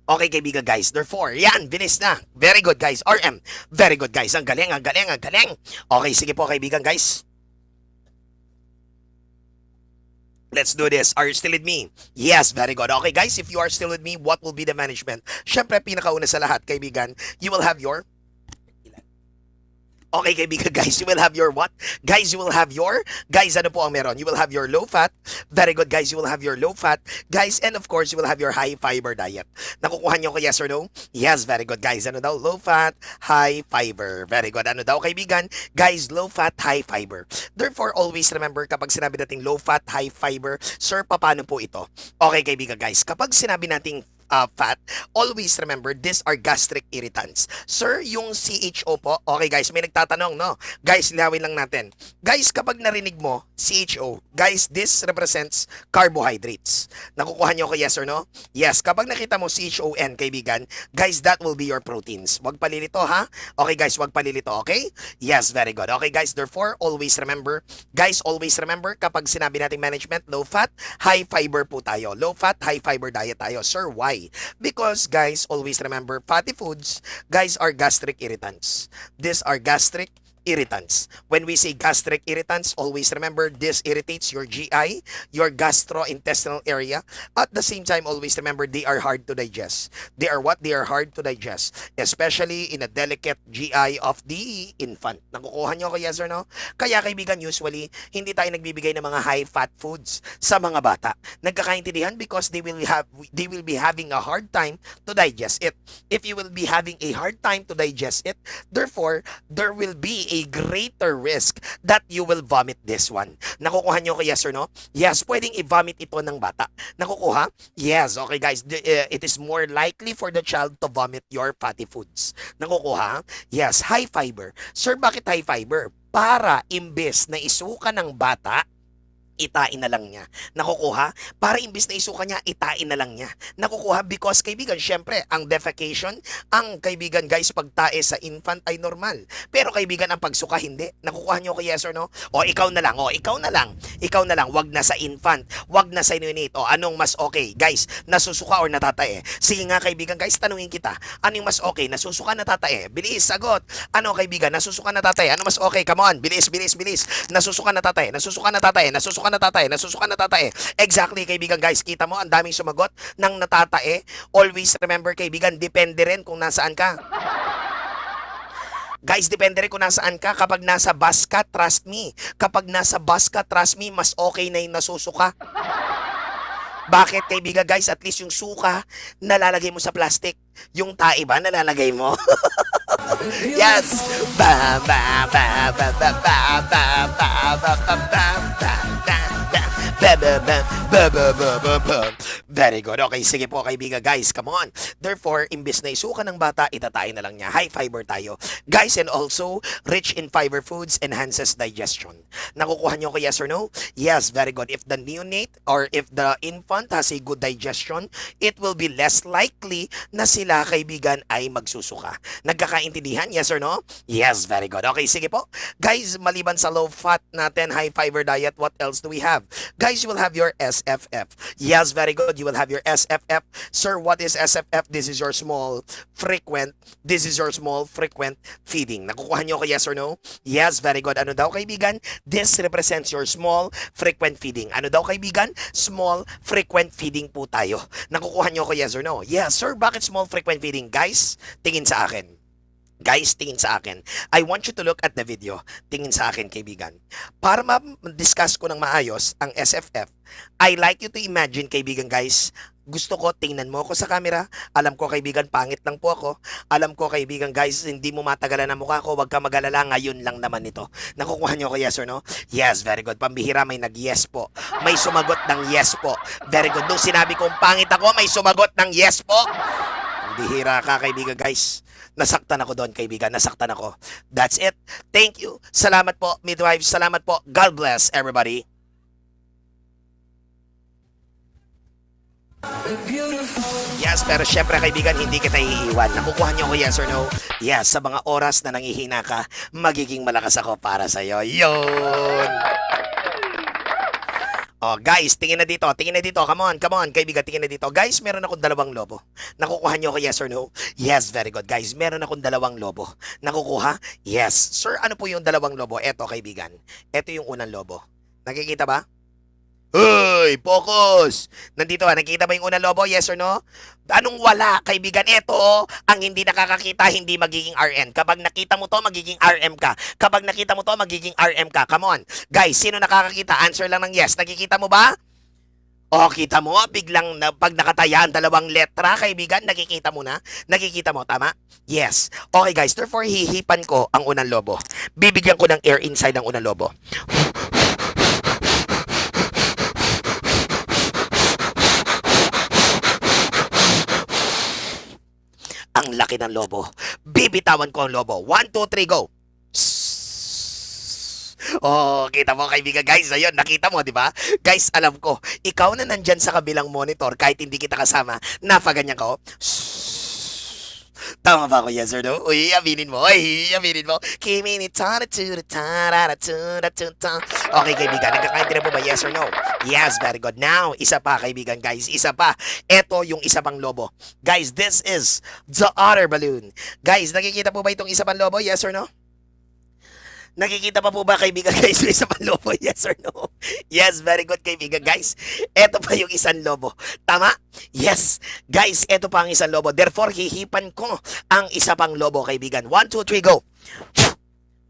Okay, kaibigan, guys. Therefore, yan, bilis na. Very good, guys. RM. Very good, guys. Ang galing, ang galing, ang galing. Okay, sige po, kaibigan, guys. Let's do this. Are you still with me? Yes, very good. Okay, guys, if you are still with me, what will be the management? Syempre, pinakauna sa lahat, kaibigan, you will have your... Okay, kaibigan, guys, you will have your what? Guys, you will have your... Guys, ano po ang meron? You will have your low fat. Very good, guys, you will have your low fat. Guys, and of course, you will have your high fiber diet. Nakukuha nyo ko yes or no? Yes, very good, guys. Ano daw? Low fat, high fiber. Very good. Ano daw, kaibigan? Guys, low fat, high fiber. Therefore, always remember, kapag sinabi nating low fat, high fiber, sir, paano po ito? Okay, kaibigan, guys, kapag sinabi nating fat, always remember, these are gastric irritants. Sir, yung CHO po, okay guys, may nagtatanong, no? Guys, lihawin lang natin. Guys, kapag narinig mo, CHO, guys, this represents carbohydrates. Nakukuha nyo ko yes or no? Yes, kapag nakita mo CHON, kaibigan, guys, that will be your proteins. Wag palilito, ha? Okay guys, wag palilito, okay? Yes, very good. Okay guys, therefore, always remember, guys, always remember, kapag sinabi natin management, low fat, high fiber po tayo. Low fat, high fiber diet tayo. Sir, why? Because, guys, always remember, fatty foods, guys, are gastric irritants. These are gastric irritants. When we say gastric irritants, always remember, this irritates your GI, your gastrointestinal area. At the same time, always remember, they are hard to digest. They are what? They are hard to digest. Especially in a delicate GI of the infant. Nakukuha nyo ko yes or no? Kaya kaibigan, usually, hindi tayo nagbibigay ng mga high-fat foods sa mga bata. Nagkakaintindihan because they will be having a hard time to digest it. If you will be having a hard time to digest it, therefore, there will be a greater risk that you will vomit this one. Nakukuha nyo ko yes or no? Yes, pwedeng i-vomit ito ng bata. Nakukuha? Yes, okay guys. It is more likely for the child to vomit your fatty foods. Nakukuha? Yes, high fiber. Sir, bakit high fiber? Para imbes na isuka ng bata, itain na lang niya. Nakukuha? Para imbis na isuka niya, itain na lang niya. Nakukuha because, kaibigan, syempre, ang defecation, ang kaibigan, guys, pagtae sa infant ay normal. Pero, kaibigan, ang pagsuka, hindi. Nakukuha niyo ko yes or no? O, ikaw na lang. O, ikaw na lang. Ikaw na lang. Wag na sa infant. Wag na sa neonate. O, anong mas okay? Guys, nasusuka or natatae? Sige nga, kaibigan, guys, tanungin kita. Anong mas okay? Nasusuka, natatae? Bilis, sagot. Ano, kaibigan? Nasusuka, natatae? Ano mas okay? Come on. Bilis, bilis, bilis. Nasusuka, natatae? Nasusuka, natatae? Nasusuka, natatae, nasusuka, natatae. Exactly, kaibigan, guys. Kita mo, ang daming sumagot ng natatae. Always remember, kaibigan, depende rin kung nasaan ka. Guys, depende rin kung nasaan ka. Kapag nasa bus ka, trust me. Kapag nasa bus ka, trust me, mas okay na yung nasusuka. Bakit, kaibigan, guys? At least yung suka, nalalagay mo sa plastic. Yung tae ba, nalalagay mo? Yes! Ba ba ba ba ba ba ba ba ba ba ba ba. Very good. Okay, sige po kaibigan, guys. Come on. Therefore, imbis na isuka ng bata, itatayin na lang niya. High fiber tayo. Guys, and also, rich in fiber foods enhances digestion. Nakukuha niyo ko yes or no? Yes, very good. If the neonate or if the infant has a good digestion, it will be less likely na sila, kaibigan, ay magsusuka. Nagkakaintindihan? Yes or no? Yes, very good. Okay, sige po. Guys, maliban sa low fat natin, high fiber diet, what else do we have? Guys, you will have your SFF. Yes, very good. You will have your SFF. Sir, what is SFF? This is your small, frequent feeding. Nakukuha niyo ko yes or no? Yes, very good. Ano daw, kaibigan? This represents your small, frequent feeding. Ano daw, kaibigan? Small, frequent feeding po tayo. Nakukuha niyo ko yes or no? Yes, sir. Bakit small, frequent feeding? Guys, tingin sa akin. Guys, tingin sa akin. I want you to look at the video. Tingin sa akin, kaibigan. Para ma-discuss ko ng maayos ang SFF, I like you to imagine, kaibigan, guys, gusto ko, tingnan mo ako sa camera. Alam ko, kaibigan, pangit lang po ako. Alam ko, kaibigan, guys, hindi mo matagalan ang mukha ko. Huwag ka mag-alala, ngayon lang naman ito. Nakukuha niyo ko yes or no? Yes, very good. Pambihira, may nag-yes po. May sumagot ng yes po. Very good. Nung sinabi kong pangit ako, may sumagot ng yes po. Bihira ka, kaibigan, guys. Nasaktan ako doon, kaibigan. Nasaktan ako. That's it. Thank you. Salamat po, midwives. Salamat po. God bless everybody. Yes, pero syempre, kaibigan, hindi kita iiwan. Nakukuha niyo ko yes or no? Yes, sa mga oras na nangihina ka, magiging malakas ako para sa'yo. Yun! Oh, guys, tingin na dito. Come on, kaibigan, tingin na dito. Guys, meron akong 2 lobo. Nakukuha niyo ko yes or no? Yes, very good. Guys, meron akong 2 lobo. Nakukuha? Yes. Sir, ano po yung 2 lobo? Eto, kaibigan. Eto yung unang lobo. Nakikita ba? Hoy, focus! Nandito nakita ba yung unang lobo? Yes or no? Anong wala, kaibigan? Ito, ang hindi nakakakita, hindi magiging RN. Kapag nakita mo to, magiging RM ka. Kapag nakita mo to, magiging RM ka. Come on. Guys, sino nakakakita? Answer lang ng yes. Nakikita mo ba? Oh, kita mo, biglang pag nakataya ang dalawang letra, kaibigan, nakikita mo na? Nakikita mo, tama? Yes. Okay guys, therefore hihipan ko ang unang lobo. Bibigyan ko ng air inside ang unang lobo. Ang laki ng lobo. Bibitawan ko ang lobo. 1, 2, 3, go! Oh, kita mo kaibigan guys, ayun, nakita mo, di ba? Guys, alam ko, ikaw na nandyan sa kabilang monitor, kahit hindi kita kasama, napaganyan ka, oh. Tama ba ako, yes or no? Uy, aminin mo, Kimi ni tara tara tara tara tara. Okay, kaibigan, nagkakaintindihan po ba, yes or no? Yes, very good. Now, isa pa, kaibigan, guys, isa pa. Ito yung isa pang lobo. Guys, this is the other balloon. Guys, nakikita po ba itong isa pang lobo, yes or no? Nakikita pa po ba kaibigan guys yung isang lobo? Yes or no? Yes, very good kaibigan guys. Ito pa yung isang lobo. Tama? Yes. Guys, ito pa ang isang lobo. Therefore, hihipan ko ang isa pang lobo kaibigan. 1, 2, 3, go!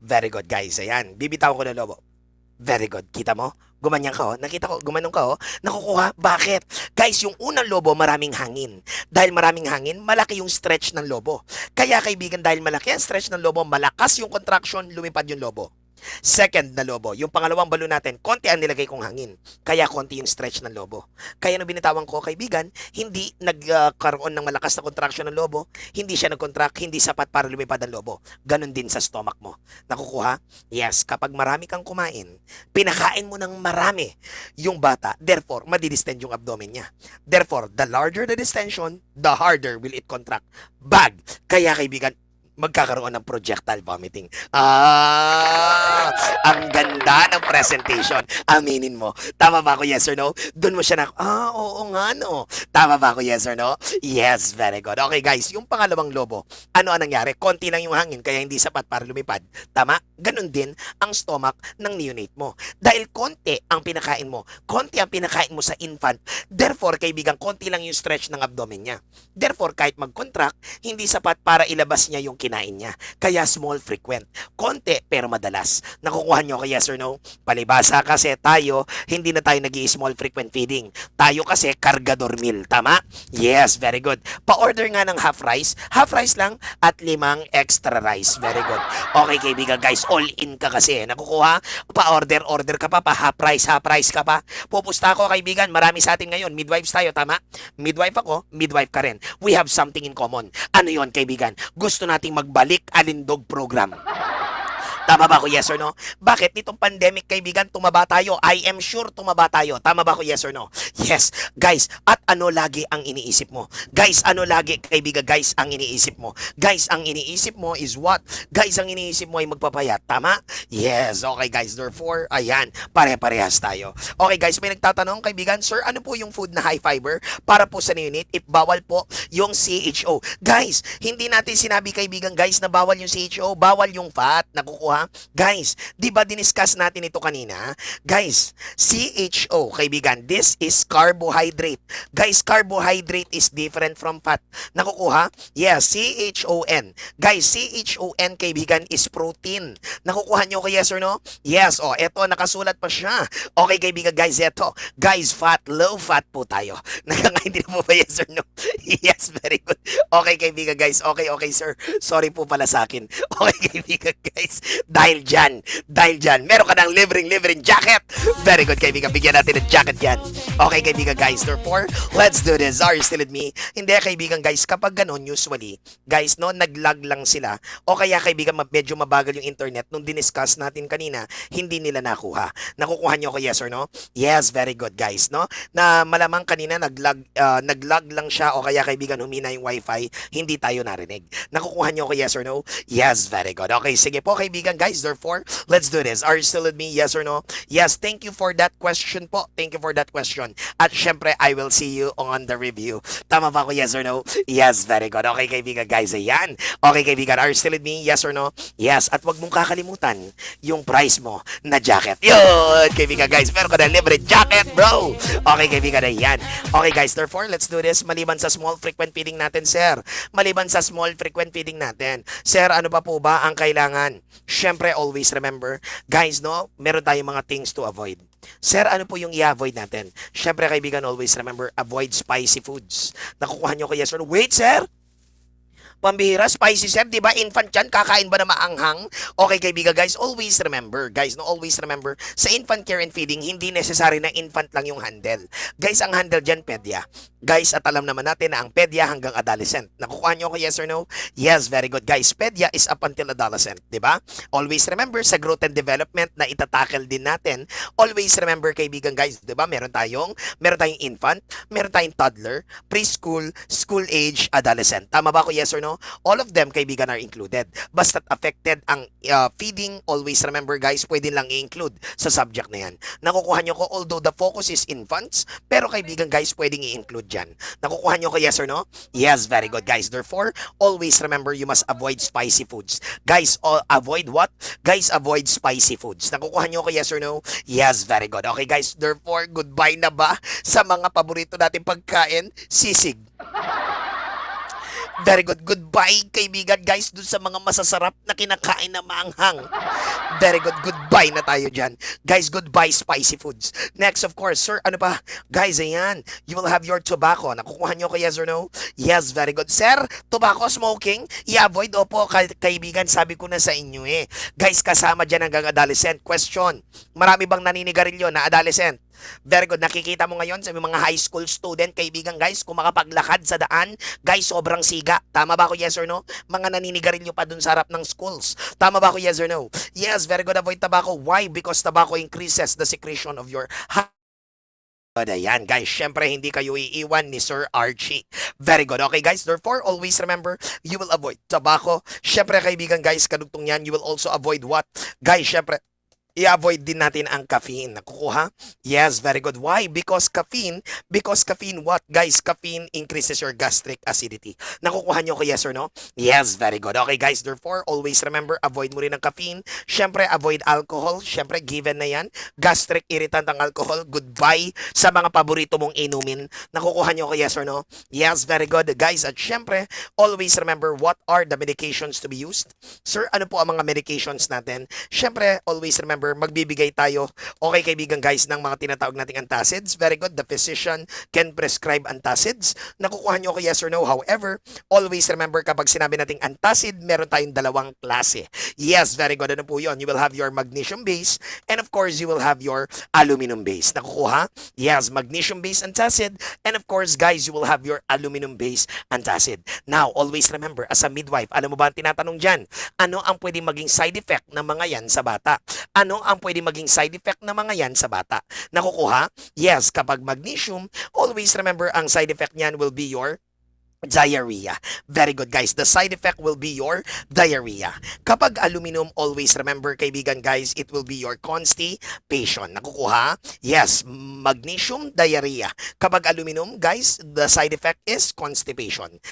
Very good guys. Ayan. Bibitawan ko ng lobo. Very good. Kita mo? Gumanyan ka, oh. Nakita ko, gumanong ka, oh. Nakukuha. Bakit? Guys, yung unang lobo, maraming hangin. Dahil maraming hangin, malaki yung stretch ng lobo. Kaya kaibigan, dahil malaki ang stretch ng lobo, malakas yung contraction, lumipad yung lobo. Second na lobo, yung pangalawang balon natin, konti ang nilagay kong hangin. Kaya konti yung stretch ng lobo. Kaya nung binitawan ko, kaibigan, hindi nagkaroon ng malakas na contraction ng lobo, hindi siya nag-contract, hindi sapat para lumipad ang lobo. Ganon din sa stomach mo. Nakukuha? Yes, kapag marami kang kumain, pinakain mo ng marami yung bata, therefore, madidistend yung abdomen niya. Therefore, the larger the distension, the harder will it contract. Bag! Kaya kaibigan, magkakaroon ng projectile vomiting. Ang ganda ng presentation. Aminin mo. Tama ba ako, yes or no? Doon mo siya oo nga no. Tama ba ako, yes or no? Yes, very good. Okay guys, yung pangalawang lobo, ano ang nangyari? Konti lang yung hangin, kaya hindi sapat para lumipad. Tama? Ganon din ang stomach ng neonate mo. Dahil konti ang pinakain mo, konti ang pinakain mo sa infant, therefore, kaibigan, konti lang yung stretch ng abdomen niya. Therefore, kahit mag-contract, hindi sapat para ilabas niya yung kinain niya. Kaya small frequent. Konti pero madalas. Nakukuha nyo kay yes or no? Palibasa kasi tayo, hindi na tayo nag-i-small frequent feeding. Tayo kasi kargador meal. Tama? Yes, very good. Pa-order nga ng half rice lang at 5 extra rice. Very good. Okay kaibigan guys, all in ka kasi. Nakukuha? Pa-order ka pa, half rice ka pa. Pupusta ako kaibigan, marami sa atin ngayon. Midwives tayo, tama? Midwife ako, midwife ka rin. We have something in common. Ano yon kaibigan? Gusto nating magbalik alindog program. Tama ba ako, yes or no? Bakit? Nitong pandemic, kaibigan, tumaba tayo. I am sure tumaba tayo. Tama ba ako, yes or no? Yes. Guys, at ano lagi ang iniisip mo? Guys, ano lagi, kaibigan, guys, ang iniisip mo? Guys, ang iniisip mo is what? Guys, ang iniisip mo ay magpapayat. Tama? Yes. Okay, guys. Therefore, ayan, pare-parehas tayo. Okay, guys, may nagtatanong, kaibigan, sir, ano po yung food na high fiber para po sa neonate if bawal po yung CHO? Guys, hindi natin sinabi, kaibigan, guys, na bawal yung CHO, bawal yung fat. Nakukuha? Guys, di ba diniscuss natin ito kanina? Guys, CHO, kaibigan, this is carbohydrate. Guys, carbohydrate is different from fat. Nakukuha? Yes, CHON. Guys, CHON, kaibigan, is protein. Nakukuha nyo ko yes or no? Yes, eto, nakasulat pa siya. Okay, kaibigan, guys, eto. Guys, fat, low fat po tayo. Nakakaintindi mo ba yes or no? Yes, very good. Okay, kaibigan, guys. Okay, sir. Sorry po pala sa akin. Okay, kaibigan, guys. Dahil dyan, meron ka ng libreng jacket. Very good, kaibigan. Bigyan natin ng jacket yan. Okay, kaibigan, guys. Therefore, let's do this. Are you still with me? Hindi, kaibigan, guys. Kapag ganun, usually, guys, no, nag-lag lang sila. O kaya, kaibigan, medyo mabagal yung internet. Nung diniscuss natin kanina, hindi nila nakuha. Nakukuha nyo ko yes or no? Yes, very good, guys, no? Na malamang kanina, nag-lag lang siya. O kaya, kaibigan, humina yung wifi. Hindi tayo narinig. Nakukuha nyo ko yes or no? Yes, very good. Okay, sige po, kaibigan. kaibigan, guys. Therefore, let's do this. Are you still with me? Yes or no? Yes, thank you for that question po. Thank you for that question. At syempre, I will see you on the review. Tama ba ako? Yes or no? Yes, very good. Okay, kaibigan, guys. Ayan. Okay, kaibigan, are you still with me? Yes or no? Yes. At wag mong kakalimutan yung price mo na jacket. Yun, kaibigan, guys. Meron ka na libre jacket, bro. Okay, kaibigan, ayan. Okay, guys. Therefore, let's do this. Maliban sa small frequent feeding natin, sir. Maliban sa small frequent feeding natin. Sir, ano pa po ba ang kailangan? Syempre, always remember, guys, no, meron tayong mga things to avoid. Sir, ano po yung i-avoid natin? Syempre, kaibigan, always remember, avoid spicy foods. Nakukuha nyo ko yes or no? Wait, sir! Pambihira, spicy sir, di ba? Infant yan, kakain ba na maanghang? Okay, kaibigan, guys, always remember, guys, no, always remember, sa infant care and feeding, hindi necessary na infant lang yung handle. Guys, ang handle dyan, pedya. Guys, at alam naman natin na ang pedya hanggang adolescent. Nakukuha nyo ko yes or no? Yes, very good, guys. Pedya is up until adolescent, di ba? Always remember, sa growth and development na itatackle din natin, always remember, kaibigan, guys, di ba? Meron tayong infant, meron tayong toddler, preschool, school age, adolescent. Tama ba ko yes or no? All of them, kaibigan, are included. Basta't affected ang feeding, always remember, guys, pwede lang i-include sa subject na yan. Nakukuha nyo ko, although the focus is infants, pero kaibigan, guys, pwedeng i-include dyan. Nakukuha nyo ko yes or no? Yes, very good, guys. Therefore, always remember, you must avoid spicy foods. Guys, avoid what? Guys, avoid spicy foods. Nakukuha nyo ko yes or no? Yes, very good. Okay, guys, therefore, goodbye na ba sa mga paborito nating pagkain? Sisig. Very good. Goodbye, kaibigan, guys, dun sa mga masasarap na kinakain na maanghang. Very good. Goodbye na tayo dyan. Guys, goodbye, spicy foods. Next, of course, sir, ano pa? Guys, ayan. You will have your tobacco. Nakukuha nyo ko yes or no? Yes, very good. Sir, tobacco smoking? I-avoid, opo, kaibigan, sabi ko na sa inyo eh. Guys, kasama dyan hanggang adolescent. Question, marami bang naninigarilyo na adolescent? Very good. Nakikita mo ngayon sa mga high school student, kaibigan, guys, kung makapaglakad sa daan, guys, sobrang siga. Tama ba ako, yes or no? Mga naninigarilyo pa dun sa harap ng schools. Tama ba ako, yes or no? Yes, very good. Avoid tobacco. Why? Because tobacco increases the secretion of your ayan, guys, syempre hindi kayo iiwan ni Sir Archie. Very good. Okay, guys, therefore, always remember, you will avoid tobacco. Syempre, kaibigan, guys, kadugtong yan, you will also avoid what? Guys, syempre, i-avoid din natin ang caffeine. Nakukuha? Yes, very good. Why? Because caffeine what? Guys, caffeine increases your gastric acidity. Nakukuha nyo ko yes or no? Yes, very good. Okay, guys, therefore, always remember, avoid mo rin ang caffeine. Syempre, avoid alcohol. Syempre, given na yan. Gastric irritant ang alcohol. Goodbye sa mga paborito mong inumin. Nakukuha nyo ko yes or no? Yes, very good. Guys, at syempre, always remember, what are the medications to be used? Sir, ano po ang mga medications natin? Syempre, always remember, magbibigay tayo, okay, kaibigan, guys, ng mga tinatawag nating antacids. Very good. The physician can prescribe antacids. Nakukuha nyo ko yes or no? However, always remember, kapag sinabi nating antacid, meron tayong dalawang klase. Yes, very good. Ano po yun? You will have your magnesium base and of course, you will have your aluminum base. Nakukuha? Yes, magnesium base antacid and of course, guys, you will have your aluminum base antacid. Now, always remember, as a midwife, alam mo ba ang tinatanong dyan? Ano ang pwedeng maging side effect ng mga yan sa bata? Ano ang pwedeng maging side effect ng mga yan sa bata? Nakukuha? Yes, kapag magnesium, always remember, ang side effect niyan will be your diarrhea. Very good, guys. The side effect will be your diarrhea. Kapag aluminum, always remember, kaibigan, guys, it will be your constipation. Nakukuha? Yes, magnesium, diarrhea. Kapag aluminum, guys, the side effect is constipation.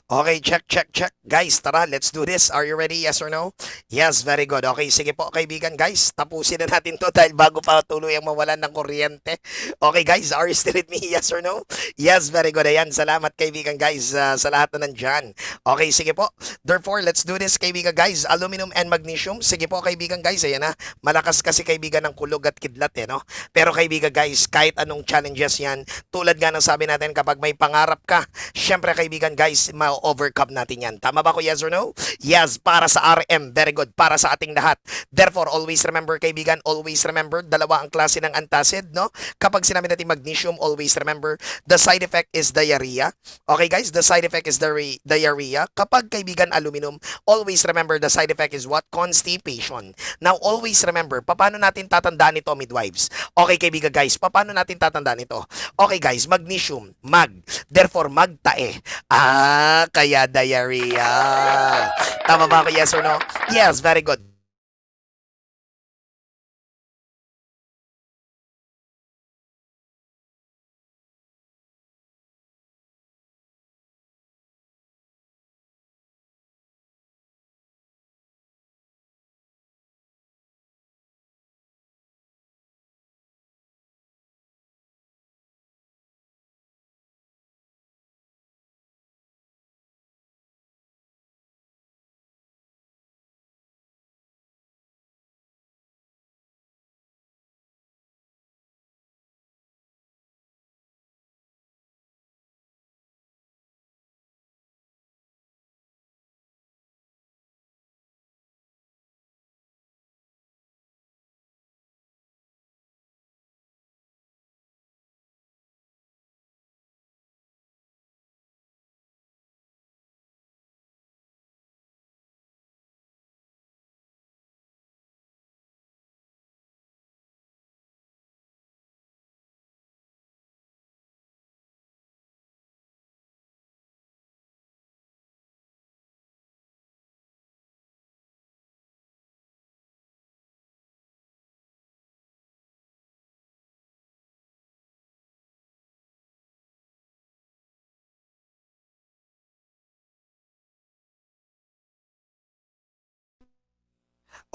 Okay, check. Guys, tara, let's do this. Are you ready? Yes or no? Yes, very good. Okay, sige po, kaibigan, guys. Tapusin na natin to dahil bago pa tuloy ang mawalan ng kuryente. Okay, guys, are you still with me? Yes or no? Yes, very good. Ayan, salamat, kaibigan, guys, sa lahat na nandyan. Okay, sige po. Therefore, let's do this, kaibigan, guys. Aluminum and magnesium. Sige po, kaibigan, guys. Ayan na. Malakas kasi, kaibigan, ng kulog at kidlat, no? Pero, kaibigan, guys, kahit anong challenges yan, tulad nga ng sabi natin, kapag may pangarap ka, syempre, kaibigan, guys, ma-overcome natin yan. Tama ba ko? Yes or no? Yes, para sa RM. Very good. Para sa ating lahat. Therefore, always remember, kaibigan, always remember, dalawa ang klase ng antacid, no? Kapag sinabi natin magnesium, always remember, the side effect is diarrhea. Okay, guys? The side effect is diarrhea. Kapag, kaibigan, aluminum, always remember, the side effect is what? Constipation. Now, always remember, paano natin tatandaan ito, midwives? Okay, kaibigan, guys, paano natin tatandaan ito? Okay, guys, magnesium, mag. Therefore, magtae. Kaya diarrhea. Tama ba ako? Yes or no? Yes, very good.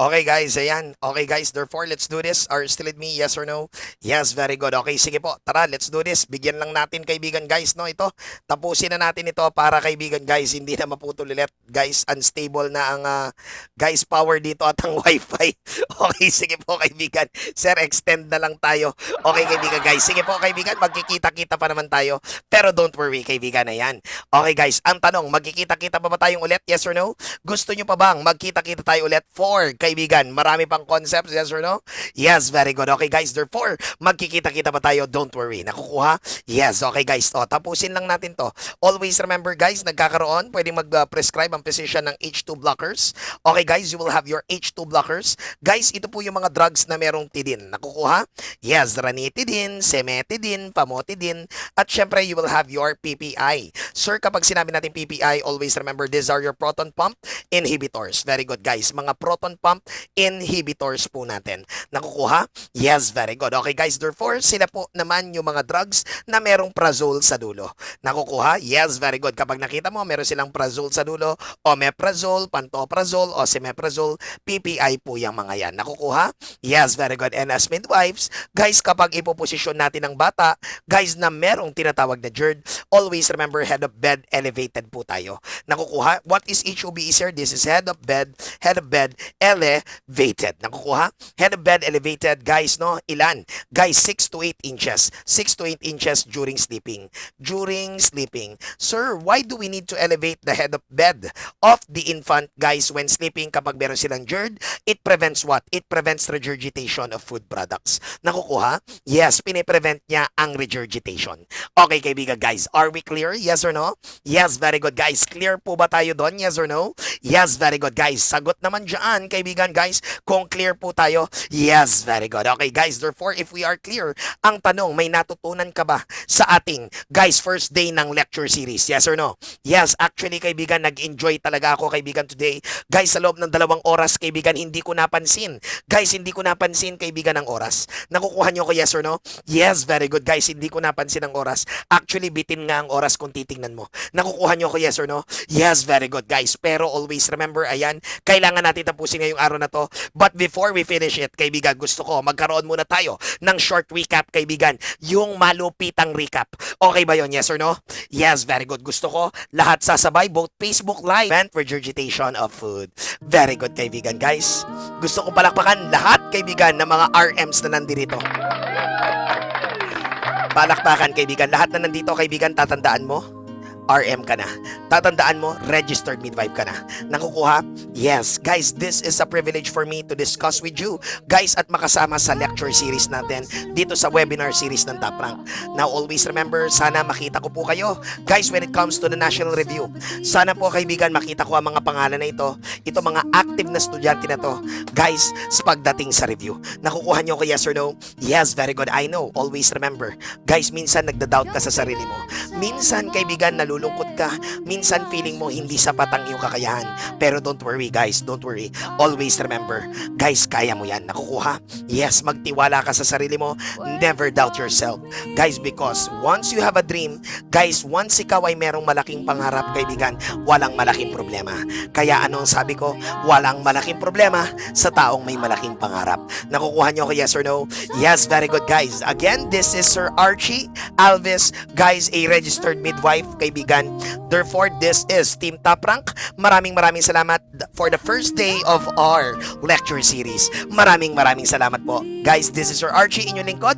Okay guys, ayan. Okay guys, therefore let's do this. Are you still with me? Yes or no? Yes, very good. Okay, sige po. Tara, let's do this. Bigyan lang natin kaibigan guys, no? Ito, tapusin na natin ito para kaibigan guys, hindi na maputol ulit. Guys, unstable na ang guys power dito at ang wifi. Okay, sige po kaibigan. Sir, extend na lang tayo. Okay kaibigan guys. Sige po kaibigan, magkikita-kita pa naman tayo. Pero don't worry kaibigan, ayan. Okay guys, ang tanong, magkikita-kita pa ba tayong ulit? Yes or no? Gusto nyo pa bang magkita-kita tayo ulit for kaibigan? Marami pang concepts, yes or no? Yes, very good. Okay guys, therefore, magkikita-kita ba tayo? Don't worry. Nakukuha? Yes, okay guys. O, tapusin lang natin to. Always remember guys, nagkakaroon, pwedeng mag-prescribe ang physician ng H2 blockers. Okay guys, you will have your H2 blockers. Guys, ito po yung mga drugs na merong tidin. Nakukuha? Yes, ranitidine, semetidine, famotidine, at syempre, you will have your PPI. Sir, kapag sinabi natin PPI, always remember, these are your proton pump inhibitors. Very good guys. Mga proton pump inhibitors po natin. Nakukuha? Yes, very good. Okay guys, therefore, sila po naman yung mga drugs na merong prazole sa dulo. Nakukuha? Yes, very good. Kapag nakita mo, meron silang prazole sa dulo, omeprazole, pantoprazole, o simeprazole, PPI po yung mga yan. Nakukuha? Yes, very good. And as midwives, guys, kapag ipoposisyon natin ang bata, guys, na merong tinatawag na GERD, always remember, head of bed elevated po tayo. Nakukuha? What is HOBE, sir? This is head of bed elevated. Nakukuha? Head of bed elevated, guys, no? Ilan? Guys, 6 to 8 inches. 6 to 8 inches during sleeping. During sleeping. Sir, why do we need to elevate the head of bed of the infant, guys, when sleeping kapag meron silang GERD? It prevents what? It prevents regurgitation of food products. Nakukuha? Yes, piniprevent niya ang regurgitation. Okay, kaibigan, guys, are we clear? Yes or no? Yes, very good, guys. Clear po ba tayo doon? Yes or no? Yes, very good, guys. Sagot naman dyan, kaibigan, kaibigan, guys, kung clear po tayo. Yes, very good. Okay, guys, therefore, if we are clear, ang tanong, may natutunan ka ba sa ating, guys, first day ng lecture series? Yes or no? Yes, actually, kaibigan, nag-enjoy talaga ako, kaibigan, today. Guys, sa loob ng 2 oras, kaibigan, hindi ko napansin. Guys, hindi ko napansin, kaibigan, ang oras. Nakukuha nyo ko, yes or no? Yes, very good, guys, hindi ko napansin ang oras. Actually, bitin nga ang oras kung titingnan mo. Nakukuha nyo ko, yes or no? Yes, very good, guys. Pero always remember, ayan, kailangan natin tapusin ngayong araw na to. But before we finish it, kaibigan, gusto ko magkaroon muna tayo ng short recap, kaibigan. Yung malupitang recap. Okay ba yon? Yes or no? Yes, very good. Gusto ko lahat sasabay, both Facebook Live and regurgitation of food. Very good, kaibigan, guys. Gusto ko palakpakan lahat, kaibigan, ng mga RMs na nandito. Palakpakan, kaibigan. Lahat na nandito, kaibigan, tatandaan mo, RM ka na. Tatandaan mo, registered midwife ka na. Nakukuha? Yes. Guys, this is a privilege for me to discuss with you, guys, at makasama sa lecture series natin dito sa webinar series ng Top Rank. Now, always remember, sana makita ko po kayo, guys, when it comes to the national review. Sana po, kaibigan, makita ko ang mga pangalan na ito, mga active na estudyante na to, guys, sa pagdating sa review. Nakukuha nyo ko, yes or no? Yes, very good. I know. Always remember, guys, minsan nagda-doubt ka sa sarili mo. Minsan, kaibigan, nalulungkot ka. Minsan feeling mo hindi sapat ang iyong kakayahan. Pero don't worry, guys, don't worry. Always remember, guys, kaya mo yan. Nakukuha? Yes, magtiwala ka sa sarili mo. Never doubt yourself. Guys, because once you have a dream, guys, once ikaw ay merong malaking pangarap, kaibigan, walang malaking problema. Kaya ano ang sabi ko? Walang malaking problema sa taong may malaking pangarap. Nakukuha nyo ko, yes or no? Yes, very good, guys. Again, this is Sir Archie Alves, guys, a registered midwife, kaibigan. Therefore, this is Team Top Rank. Maraming salamat for the first day of our lecture series. Maraming salamat po. Guys, this is Sir Archie, inyong lingkod.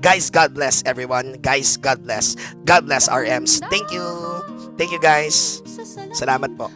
Guys, God bless everyone. Guys, God bless. God bless RMs. Thank you. Thank you, guys. Salamat po.